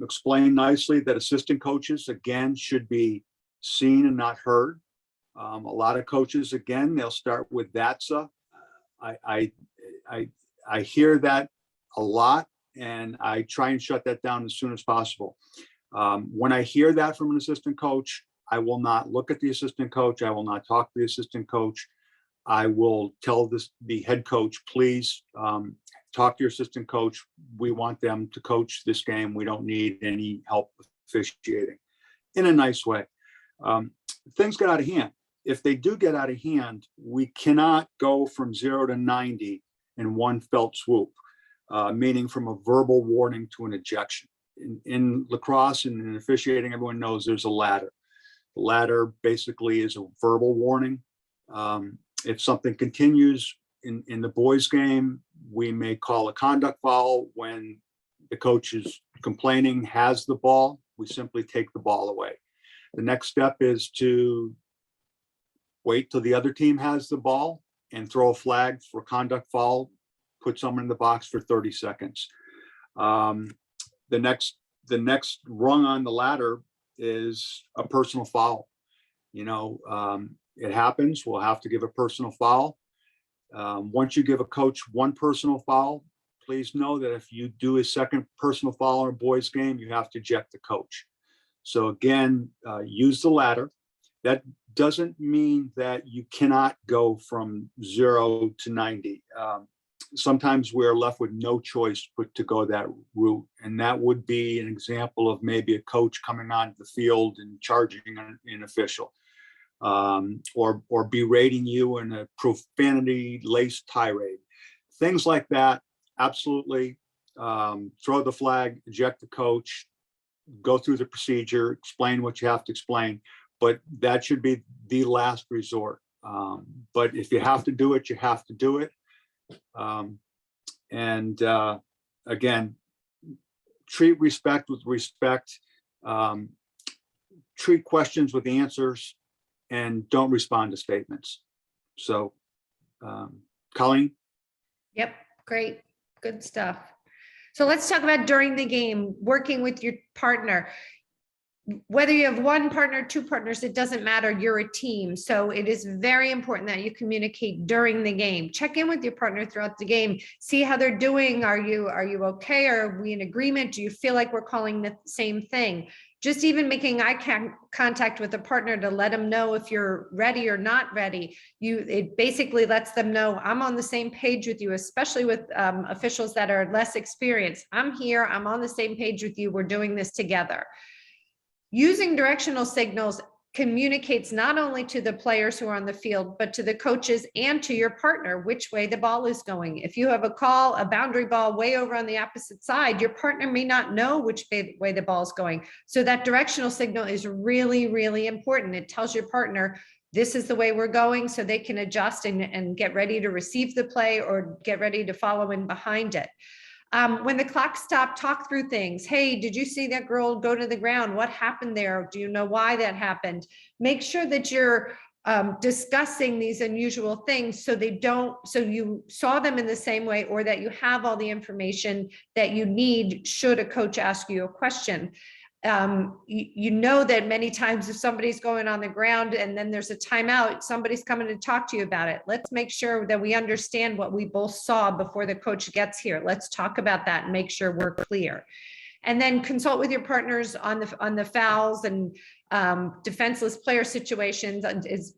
Explain nicely that assistant coaches, again, should be seen and not heard. A lot of coaches, again, they'll start with "that's a." I hear that a lot, and I try and shut that down as soon as possible. When I hear that from an assistant coach, I will not look at the assistant coach. I will not talk to the assistant coach. I will tell the head coach, please talk to your assistant coach. We want them to coach this game. We don't need any help officiating, in a nice way. Things get out of hand. If they do get out of hand, we cannot go from 0 to 90 in one felt swoop, meaning from a verbal warning to an ejection. In lacrosse and in officiating, everyone knows there's a ladder. The ladder basically is a verbal warning. If something continues in the boys' game, we may call a conduct foul. When the coach is complaining, has the ball, we simply take the ball away. The next step is to wait till the other team has the ball and throw a flag for conduct foul, put someone in the box for 30 seconds. The next rung on the ladder is a personal foul. It happens. We'll have to give a personal foul. Once you give a coach one personal foul, please know that if you do a second personal foul in a boys' game, you have to eject the coach. So again, use the ladder. That doesn't mean that you cannot go from 0 to 90. Sometimes we're left with no choice but to go that route. And that would be an example of maybe a coach coming onto the field and charging an official, or berating you in a profanity-laced tirade. Things like that, absolutely. Throw the flag, eject the coach, go through the procedure, explain what you have to explain. But that should be the last resort. But if you have to do it, you have to do it. Again, treat respect with respect, treat questions with answers, and don't respond to statements. So, Colleen? Yep, great, good stuff. So let's talk about during the game, working with your partner. Whether you have one partner, two partners, it doesn't matter. You're a team. So it is very important that you communicate during the game. Check in with your partner throughout the game. See how they're doing. Are you okay? Are we in agreement? Do you feel like we're calling the same thing? Just even making eye contact with a partner to let them know if you're ready or not ready. It basically lets them know I'm on the same page with you, especially with officials that are less experienced. I'm here. I'm on the same page with you. We're doing this together. Using directional signals communicates not only to the players who are on the field, but to the coaches and to your partner, which way the ball is going. If you have a call, a boundary ball way over on the opposite side, your partner may not know which way the ball is going. So that directional signal is really, really important. It tells your partner, this is the way we're going, so they can adjust and get ready to receive the play or get ready to follow in behind it. When the clock stopped, talk through things. Hey, did you see that girl go to the ground? What happened there? Do you know why that happened? Make sure that you're discussing these unusual things so you saw them in the same way, or that you have all the information that you need should a coach ask you a question. You know that many times if somebody's going on the ground and then there's a timeout, somebody's coming to talk to you about it. Let's make sure that we understand what we both saw before the coach gets here. Let's talk about that and make sure we're clear. And then consult with your partners on the fouls and defenseless player situations.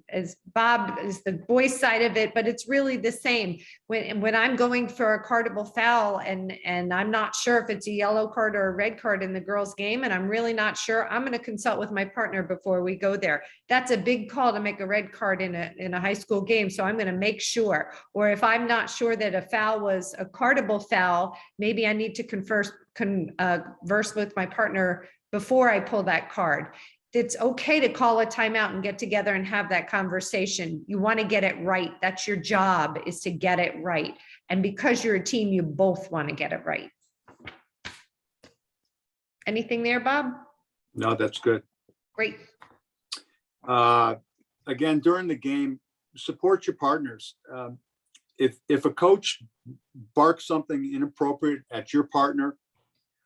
As Bob is the boys side of it, but it's really the same. When I'm going for a cardable foul and I'm not sure if it's a yellow card or a red card in the girls' game, and I'm really not sure, I'm going to consult with my partner before we go there. That's a big call to make a red card in a high school game, so I'm going to make sure. Or if I'm not sure that a foul was a cardable foul, maybe I need to converse with my partner before I pull that card. It's okay to call a timeout and get together and have that conversation. You want to get it right. That's your job, is to get it right. And because you're a team, you both want to get it right. Anything there, Bob? No, that's good. Great. Again, during the game, support your partners. If a coach barks something inappropriate at your partner,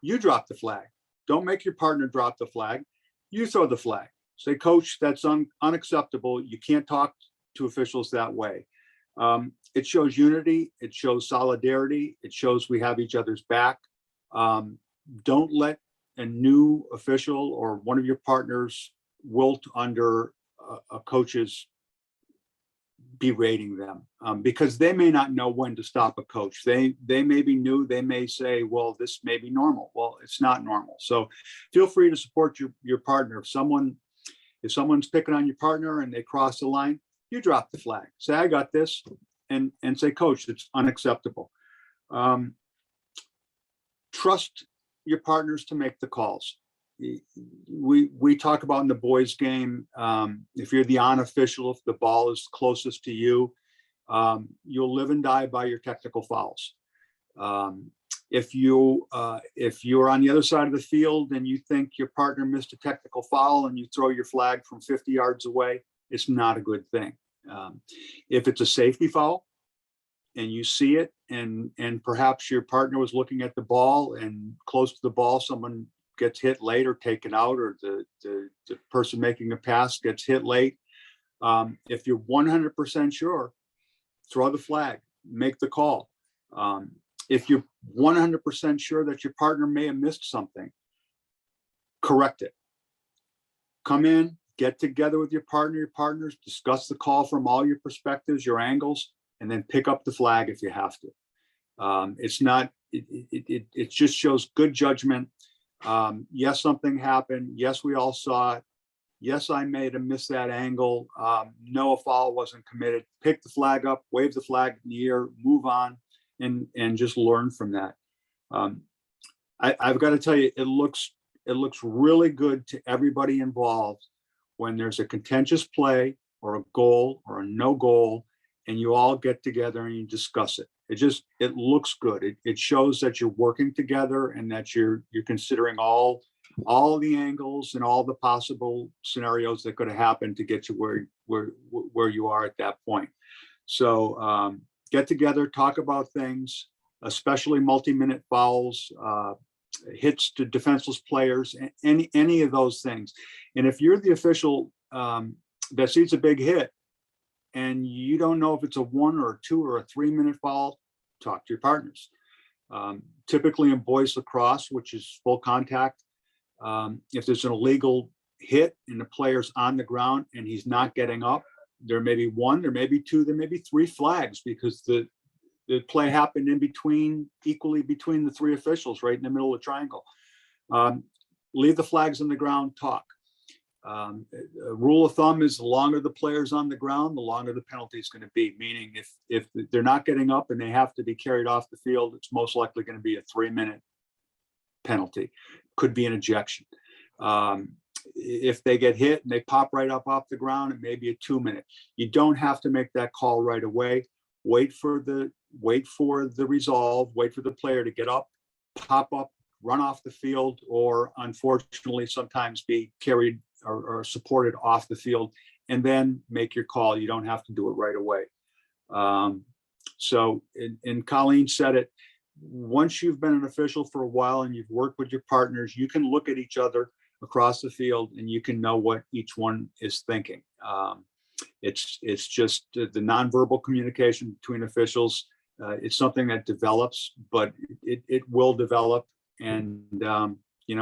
you drop the flag. Don't make your partner drop the flag. You throw the flag. Say, coach, that's unacceptable. You can't talk to officials that way. It shows unity. It shows solidarity. It shows we have each other's back. Don't let a new official or one of your partners wilt under a coach's berating them, because they may not know when to stop a coach. They may be new. They may say, well, this may be normal. Well, it's not normal. So feel free to support your partner. If someone's picking on your partner and they cross the line, you drop the flag. Say, I got this, and say, coach, it's unacceptable. Trust your partners to make the calls. We talk about in the boys game, if you're the unofficial, if the ball is closest to you, you'll live and die by your technical fouls. If you're on the other side of the field and you think your partner missed a technical foul and you throw your flag from 50 yards away, it's not a good thing. If it's a safety foul and you see it, and perhaps your partner was looking at the ball, and close to the ball, someone gets hit late or taken out, or the person making a pass gets hit late. If you're 100% sure, throw the flag, make the call. If you're 100% sure that your partner may have missed something, correct it. Come in, get together with your partners, discuss the call from all your perspectives, your angles, and then pick up the flag if you have to. It just shows good judgment. Yes, something happened. Yes, we all saw it. Yes, I may have missed that angle. No, a foul wasn't committed. Pick the flag up, wave the flag in the air, move on, and just learn from that. I've got to tell you, it looks really good to everybody involved when there's a contentious play or a goal or a no goal, and you all get together and you discuss it. It looks good. It shows that you're working together and that you're considering all the angles and all the possible scenarios that could have happened to get you where you are at that point. So get together, talk about things, especially multi-minute fouls, hits to defenseless players, any of those things. And if you're the official that sees a big hit, and you don't know if it's a 1 or a 2 or a 3 minute foul, talk to your partners. Typically in boys lacrosse, which is full contact, if there's an illegal hit and the player's on the ground and he's not getting up, there may be 1, there may be 2, there may be 3 flags, because the play happened equally between the 3 officials right in the middle of the triangle. Leave the flags on the ground, talk. A rule of thumb is the longer the player's on the ground, the longer the penalty is going to be. Meaning, if they're not getting up and they have to be carried off the field, it's most likely going to be a 3-minute penalty. Could be an ejection. If they get hit and they pop right up off the ground, it may be a 2-minute. You don't have to make that call right away. Wait for the resolve. Wait for the player to get up, pop up, run off the field, or unfortunately sometimes be carried or supported off the field, and then make your call. You don't have to do it right away. And Colleen said it, once you've been an official for a while and you've worked with your partners, you can look at each other across the field and you can know what each one is thinking. It's just the nonverbal communication between officials. It's something that develops, but it will develop, and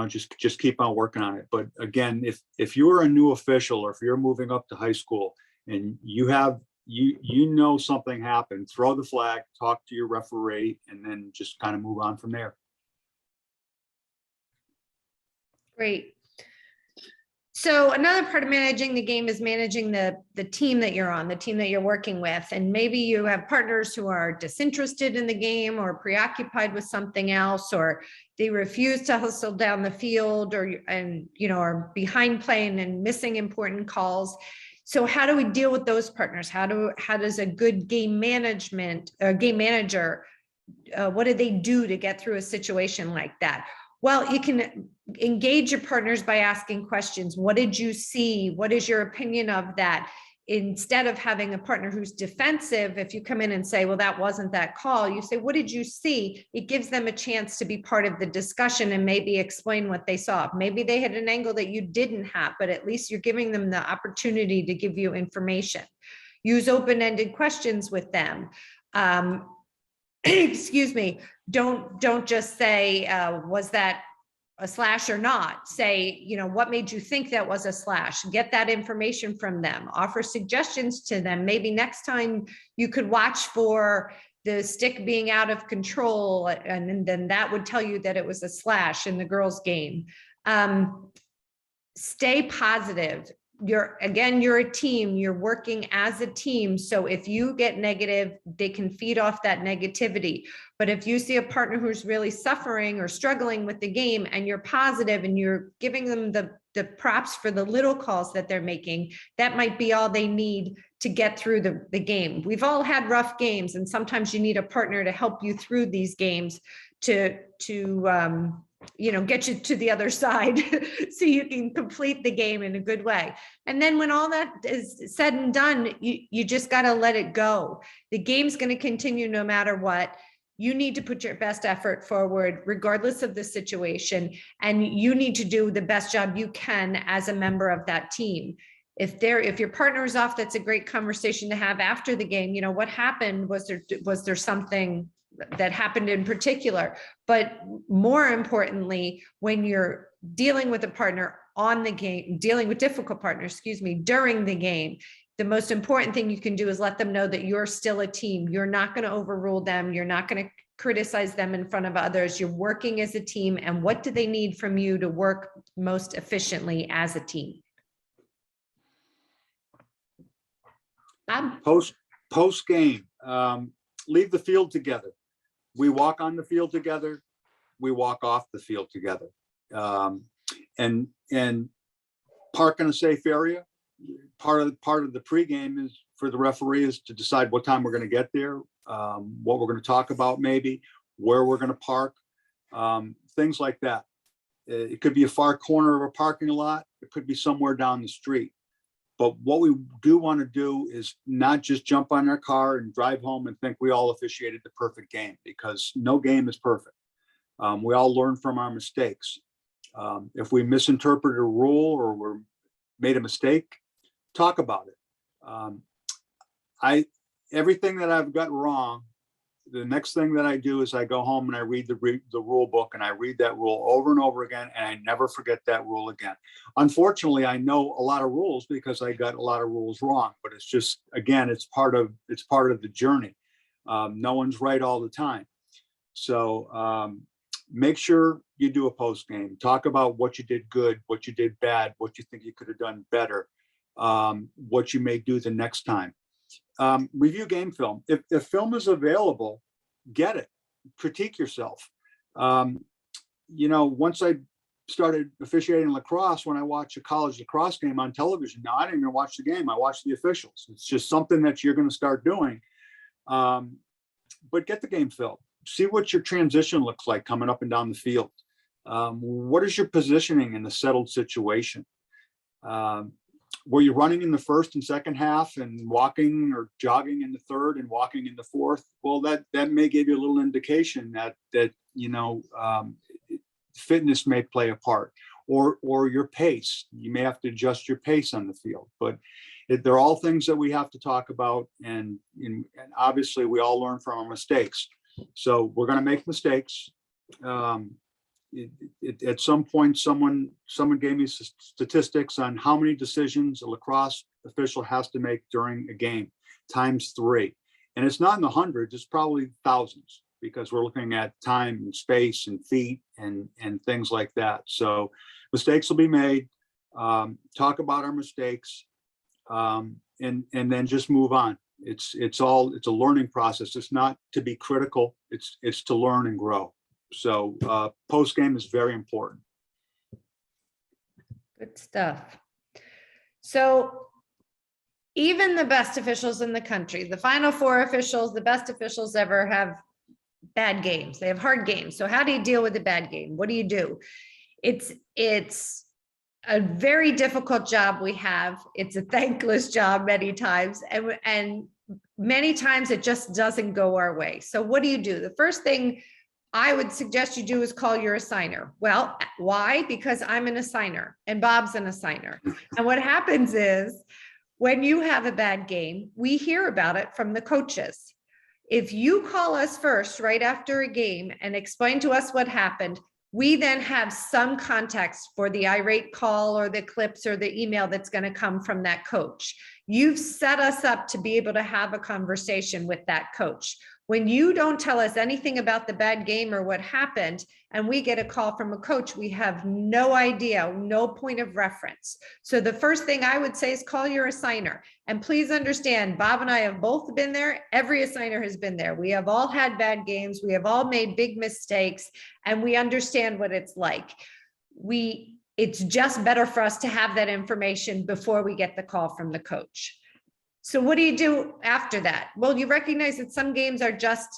just keep on working on it. But again, if you're a new official, or if you're moving up to high school and you know something happened, throw the flag, talk to your referee, and then just kind of move on from there. Great. So another part of managing the game is managing the team that you're on, the team that you're working with. And maybe you have partners who are disinterested in the game or preoccupied with something else, or they refuse to hustle down the field, or are behind playing and missing important calls. So how do we deal with those partners? How does a good game manager, what do they do to get through a situation like that? Well, you can engage your partners by asking questions. What did you see? What is your opinion of that? Instead of having a partner who's defensive, if you come in and say, well, that wasn't that call, you say, what did you see? It gives them a chance to be part of the discussion and maybe explain what they saw. Maybe they had an angle that you didn't have, but at least you're giving them the opportunity to give you information. Use open-ended questions with them. Excuse me, don't just say, was that a slash or not? Say, what made you think that was a slash? Get that information from them. Offer suggestions to them. Maybe next time you could watch for the stick being out of control, and then that would tell you that it was a slash in the girls' game. Stay positive. You're a team, you're working as a team. So if you get negative, they can feed off that negativity. But if you see a partner who's really suffering or struggling with the game, and you're positive and you're giving them the props for the little calls that they're making, that might be all they need to get through the game. We've all had rough games, and sometimes you need a partner to help you through these games to get you to the other side so you can complete the game in a good way. And then when all that is said and done, you just got to let it go. The game's going to continue no matter what. You need to put your best effort forward, regardless of the situation. And you need to do the best job you can as a member of that team. If your partner is off, that's a great conversation to have after the game. What happened? Was there something that happened in particular? But more importantly, when you're dealing with a partner on the game, dealing with difficult partners, during the game, the most important thing you can do is let them know that you're still a team. You're not going to overrule them. You're not going to criticize them in front of others. You're working as a team. And what do they need from you to work most efficiently as a team? Bob? Post game, leave the field together. We walk on the field together. We walk off the field together. And park in a safe area. Part of the pregame is for the referee is to decide what time we're going to get there, what we're going to talk about, maybe where we're going to park, things like that. It could be a far corner of a parking lot. It could be somewhere down the street. But what we do want to do is not just jump on our car and drive home and think we all officiated the perfect game, because no game is perfect. We all learn from our mistakes. If we misinterpreted a rule or we made a mistake, talk about it. Everything that I've got wrong, the next thing that I do is I go home and I read the rule book, and I read that rule over and over again, and I never forget that rule again. Unfortunately, I know a lot of rules because I got a lot of rules wrong, but it's just, again, it's part of the journey. No one's right all the time. So make sure you do a post game. Talk about what you did good, what you did bad, what you think you could have done better, what you may do the next time. Review game film. If film is available, get it. Critique yourself. Once I started officiating lacrosse, when I watch a college lacrosse game on television, now I don't even watch the game. I watch the officials. It's just something that you're going to start doing. But get the game film. See what your transition looks like coming up and down the field. What is your positioning in the settled situation? Were you running in the first and second half and walking or jogging in the third and walking in the fourth? Well, that may give you a little indication that fitness may play a part, or your pace. You may have to adjust your pace on the field, but they're all things that we have to talk about. And obviously we all learn from our mistakes. So we're going to make mistakes. At some point, someone gave me statistics on how many decisions a lacrosse official has to make during a game, times 3. And it's not in the hundreds, it's probably thousands, because we're looking at time and space and feet and things like that. So mistakes will be made. Talk about our mistakes, and then just move on. It's a learning process. It's not to be critical. It's to learn and grow. So post game is very important. Good stuff. So even the best officials in the country, the Final Four officials, the best officials ever, have bad games. They have hard games. So how do you deal with a bad game? What do you do? It's a very difficult job we have. It's a thankless job many times. And many times it just doesn't go our way. So what do you do? The first thing I would suggest you do is call your assigner. Well, why? Because I'm an assigner and Bob's an assigner. And what happens is when you have a bad game, we hear about it from the coaches. If you call us first right after a game and explain to us what happened, we then have some context for the irate call or the clips or the email that's going to come from that coach. You've set us up to be able to have a conversation with that coach. When you don't tell us anything about the bad game or what happened, and we get a call from a coach, we have no idea, no point of reference. So the first thing I would say is call your assigner. And please understand, Bob and I have both been there. Every assigner has been there. We have all had bad games. We have all made big mistakes, and we understand what it's like. It's just better for us to have that information before we get the call from the coach. So what do you do after that? Well, you recognize that some games are just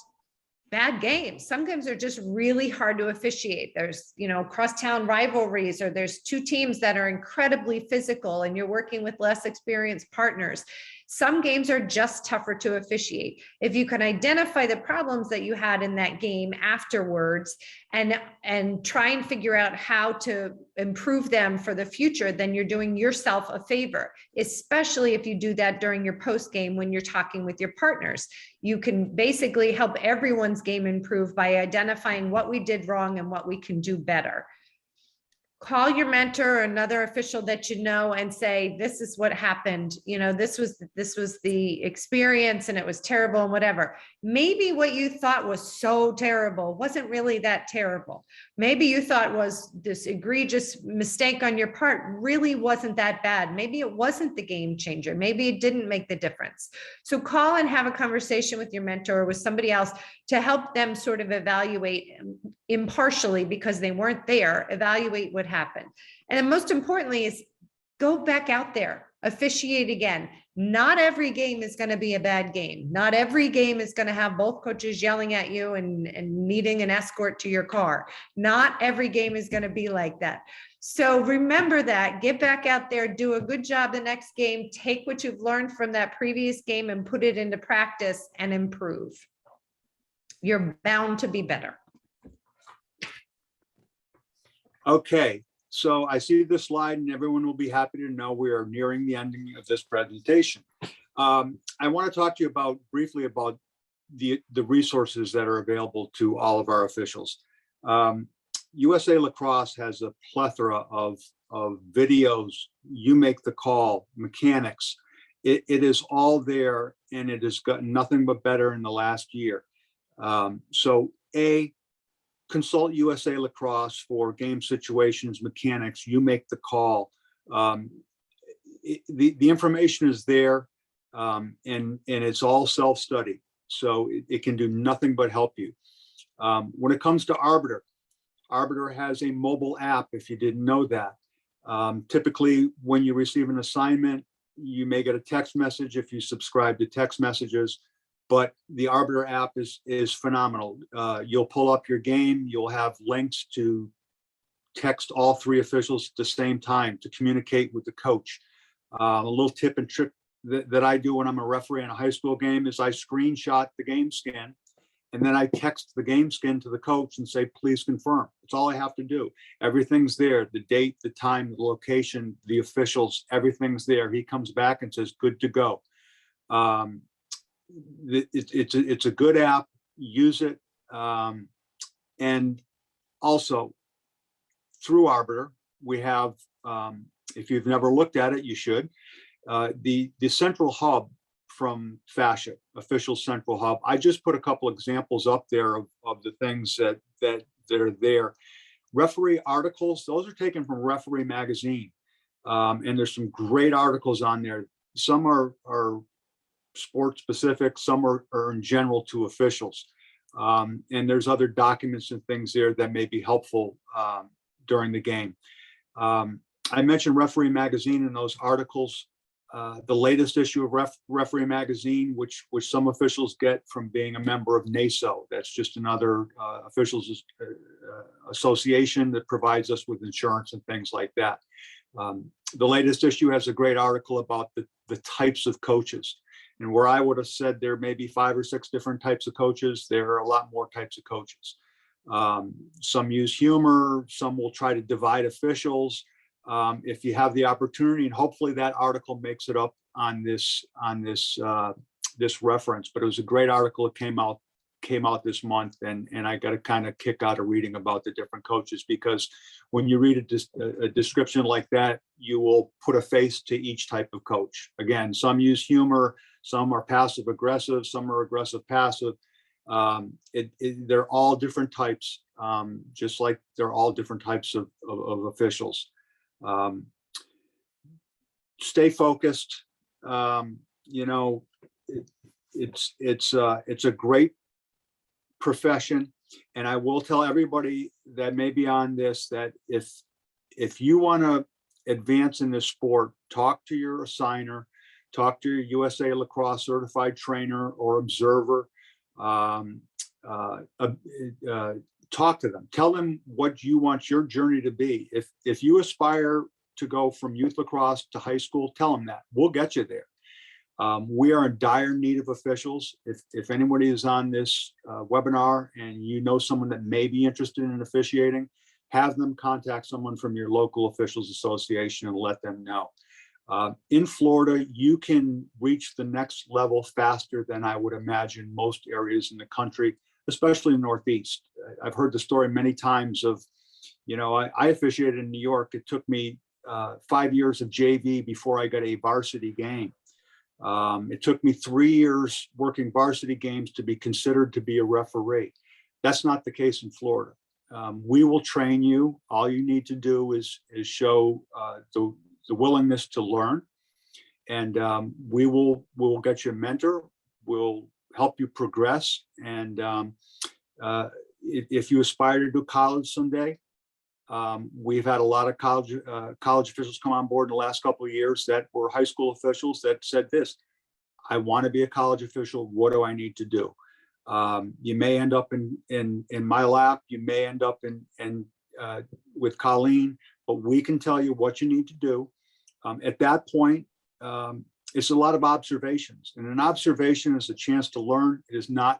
bad games. Some games are just really hard to officiate. There's, crosstown rivalries, or there's two teams that are incredibly physical and you're working with less experienced partners. Some games are just tougher to officiate. If you can identify the problems that you had in that game afterwards and try and figure out how to improve them for the future, then you're doing yourself a favor, especially if you do that during your post game when you're talking with your partners. You can basically help everyone's game improve by identifying what we did wrong and what we can do better. Call your mentor or another official that you know and say, this is what happened. This was the experience and it was terrible and whatever. Maybe what you thought was so terrible wasn't really that terrible. Maybe you thought was this egregious mistake on your part really wasn't that bad. Maybe it wasn't the game changer. Maybe it didn't make the difference. So call and have a conversation with your mentor or with somebody else to help them sort of evaluate impartially, because they weren't there, evaluate what happened. And then most importantly is go back out there, officiate again. Not every game is going to be a bad game. Not every game is going to have both coaches yelling at you and needing an escort to your car. Not every game is going to be like that. So remember that, get back out there, do a good job the next game, take what you've learned from that previous game and put it into practice and improve. You're bound to be better. Okay, so I see this slide and everyone will be happy to know we are nearing the ending of this presentation. I want to talk to you briefly about the resources that are available to all of our officials. USA Lacrosse has a plethora of videos. You make the call, mechanics. It is all there, and it has gotten nothing but better in the last year. So consult USA Lacrosse for game situations, mechanics. You make the call. The information is there, and it's all self-study. So it can do nothing but help you. When it comes to Arbiter, Arbiter has a mobile app, if you didn't know that. Typically, when you receive an assignment, you may get a text message if you subscribe to text messages, but the Arbiter app is phenomenal. You'll pull up your game, you'll have links to text all three officials at the same time to communicate with the coach. A little tip and trick that I do when I'm a referee in a high school game is I screenshot the game skin, and then I text the game skin to the coach and say, please confirm. That's all I have to do. Everything's there, the date, the time, the location, the officials, everything's there. He comes back and says, good to go. It's a good app, use it. And also through Arbiter, we have, if you've never looked at it, you should, the central hub from Fascia, official central hub. I just put a couple examples up there of the things that are there. Referee articles, those are taken from Referee Magazine. And there's some great articles on there. Some are sport specific, some are in general to officials. And there's other documents and things there that may be helpful during the game. I mentioned Referee Magazine in those articles. The latest issue of Referee Magazine, which some officials get from being a member of NASO. That's just another officials association that provides us with insurance and things like that. The latest issue has a great article about the types of coaches. And where I would have said there may be 5 or 6 different types of coaches, there are a lot more types of coaches. Some use humor, some will try to divide officials. If you have the opportunity, and hopefully that article makes it up on this reference, but it was a great article. It came out this month, and I got a kind of kick out of reading about the different coaches, because when you read a description like that, you will put a face to each type of coach. Again, some use humor, some are passive aggressive, some are aggressive passive. They're all different types, just like they're all different types of officials. Stay focused. It's a great profession, and I will tell everybody that may be on this that if you want to advance in this sport, talk to your assigner, talk to your USA Lacrosse certified trainer or observer. Talk to them, tell them what you want your journey to be. If you aspire to go from youth lacrosse to high school, tell them that. We'll get you there. We are in dire need of officials. If anybody is on this webinar and you know someone that may be interested in officiating, have them contact someone from your local officials association and let them know. In Florida, you can reach the next level faster than I would imagine most areas in the country, especially in the Northeast. I've heard the story many times of, I officiated in New York. It took me 5 years of JV before I got a varsity game. It took me 3 years working varsity games to be considered to be a referee. That's not the case in Florida. We will train you. All you need to do is show the willingness to learn, and we will get you a mentor. We'll help you progress. And if you aspire to do college someday, we've had a lot of college officials come on board in the last couple of years that were high school officials that said this: I want to be a college official. What do I need to do? You may end up in my lap. You may end up in with Colleen, but we can tell you what you need to do. At that point, it's a lot of observations, and an observation is a chance to learn. It is not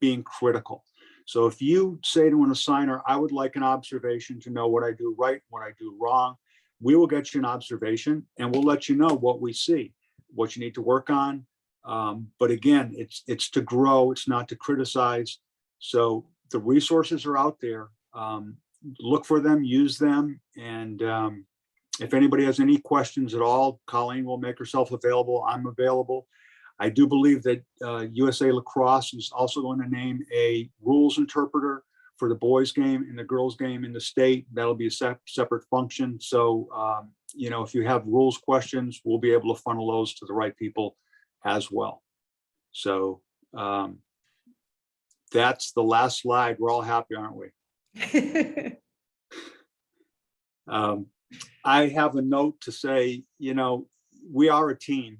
being critical. So if you say to an assigner, I would like an observation to know what I do right, what I do wrong, we will get you an observation, and we'll let you know what we see, what you need to work on. But again, it's to grow, it's not to criticize. So the resources are out there. Look for them, use them, and if anybody has any questions at all, Colleen will make herself available. I'm available. I do believe that USA Lacrosse is also going to name a rules interpreter for the boys game and the girls game in the state. That'll be a separate function. So, if you have rules questions, we'll be able to funnel those to the right people as well. So that's the last slide. We're all happy, aren't we? I have a note to say, we are a team,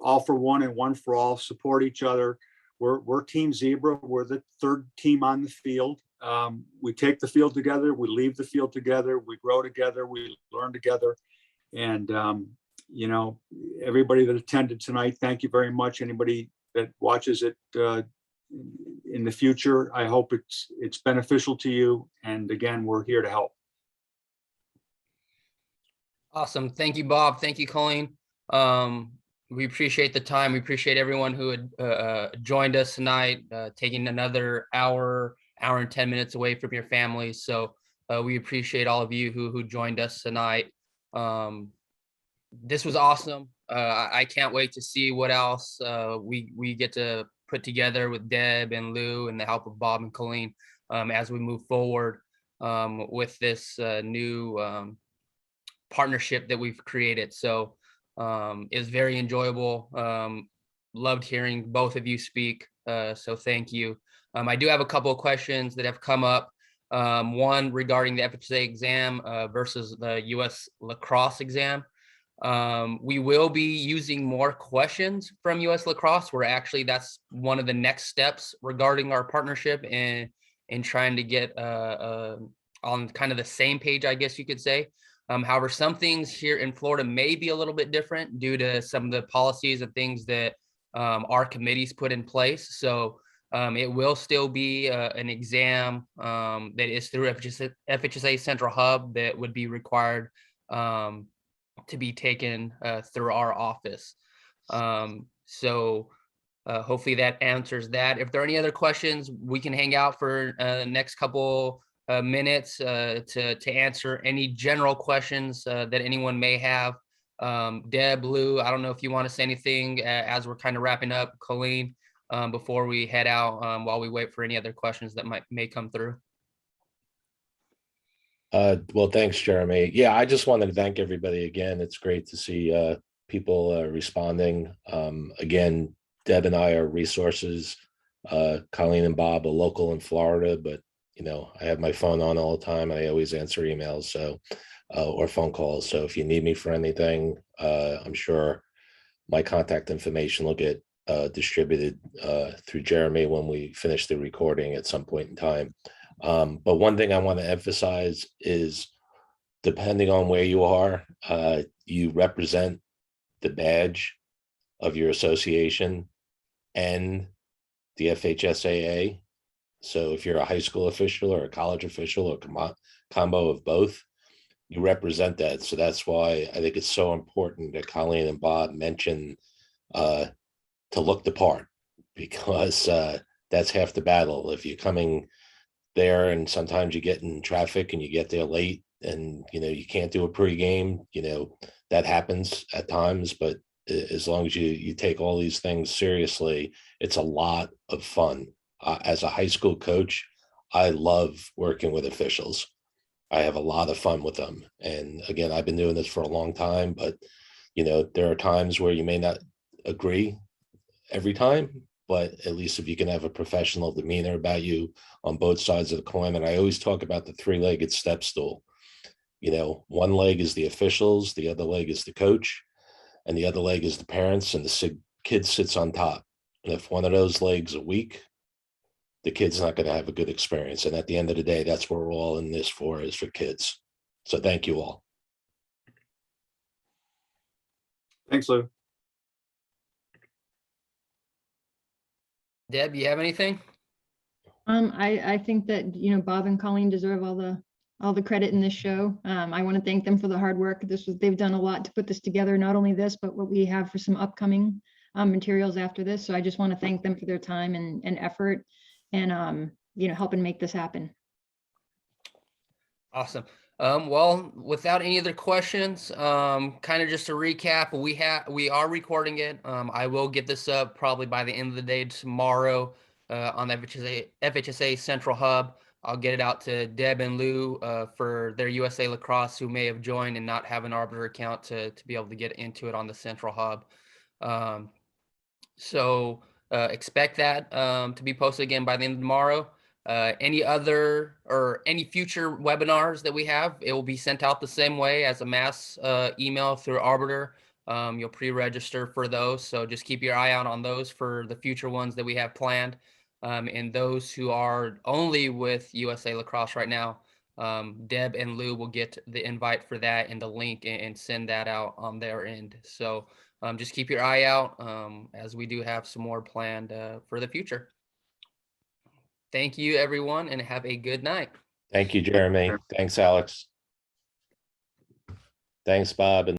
all for one and one for all, support each other. We're Team Zebra. We're the third team on the field. We take the field together. We leave the field together. We grow together. We learn together. And, everybody that attended tonight, thank you very much. Anybody that watches it in the future, I hope it's beneficial to you. And again, we're here to help. Awesome. Thank you, Bob. Thank you, Colleen. We appreciate the time. We appreciate everyone who had joined us tonight, taking another hour and 10 minutes away from your families. So we appreciate all of you who joined us tonight. This was awesome. I can't wait to see what else we get to put together with Deb and Lou and the help of Bob and Colleen as we move forward with this new partnership that we've created. So it's very enjoyable. Loved hearing both of you speak. So thank you. I do have a couple of questions that have come up. One regarding the FHSA exam versus the US Lacrosse exam. We will be using more questions from US Lacrosse. That's one of the next steps regarding our partnership and trying to get on kind of the same page, I guess you could say. However, some things here in Florida may be a little bit different due to some of the policies and things that our committees put in place. So it will still be an exam that is through FHSA Central Hub that would be required to be taken through our office. So hopefully that answers that. If there are any other questions, we can hang out for the next couple minutes to answer any general questions that anyone may have. Deb, Lou, I don't know if you want to say anything as we're kind of wrapping up, Colleen, before we head out while we wait for any other questions that may come through. Well, thanks, Jeremy. Yeah, I just wanted to thank everybody again. It's great to see people responding. Again, Deb and I are resources. Colleen and Bob are local in Florida, but I have my phone on all the time. I always answer emails, so or phone calls. So if you need me for anything, I'm sure my contact information will get distributed through Jeremy when we finish the recording at some point in time. But one thing I want to emphasize is, depending on where you are, you represent the badge of your association and the FHSAA. So if you're a high school official or a college official or combo of both, you represent that. So that's why I think it's so important that Colleen and Bob mention to look the part, because that's half the battle. If you're coming there and sometimes you get in traffic and you get there late and you can't do a pregame, that happens at times, but as long as you take all these things seriously, it's a lot of fun. As a high school coach, I love working with officials. I have a lot of fun with them. And again, I've been doing this for a long time, but there are times where you may not agree every time, but at least if you can have a professional demeanor about you on both sides of the coin. And I always talk about the three-legged step stool. One leg is the officials, the other leg is the coach, and the other leg is the parents, and the kid sits on top. And if one of those legs are weak, the kid's not going to have a good experience. And at the end of the day, that's what we're all in this for, is for kids. So thank you all. Thanks, Lou. Deb, you have anything? I think that, Bob and Colleen deserve all the credit in this show. I want to thank them for the hard work. They've done a lot to put this together, not only this, but what we have for some upcoming materials after this. So I just want to thank them for their time and effort and, helping make this happen. Awesome. Well, without any other questions, kind of just to recap, we are recording it. I will get this up probably by the end of the day tomorrow on the FHSA Central Hub. I'll get it out to Deb and Lou for their USA Lacrosse who may have joined and not have an Arbiter account to be able to get into it on the central hub. So expect that to be posted again by the end of tomorrow. Any other or any future webinars that we have, it will be sent out the same way as a mass email through Arbiter. You'll pre-register for those, so just keep your eye out on those for the future ones that we have planned. And those who are only with USA Lacrosse right now, Deb and Lou will get the invite for that and the link and send that out on their end. So just keep your eye out as we do have some more planned for the future. Thank you, everyone, and have a good night. Thank you, Jeremy. Thanks, Alex. Thanks, Bob. And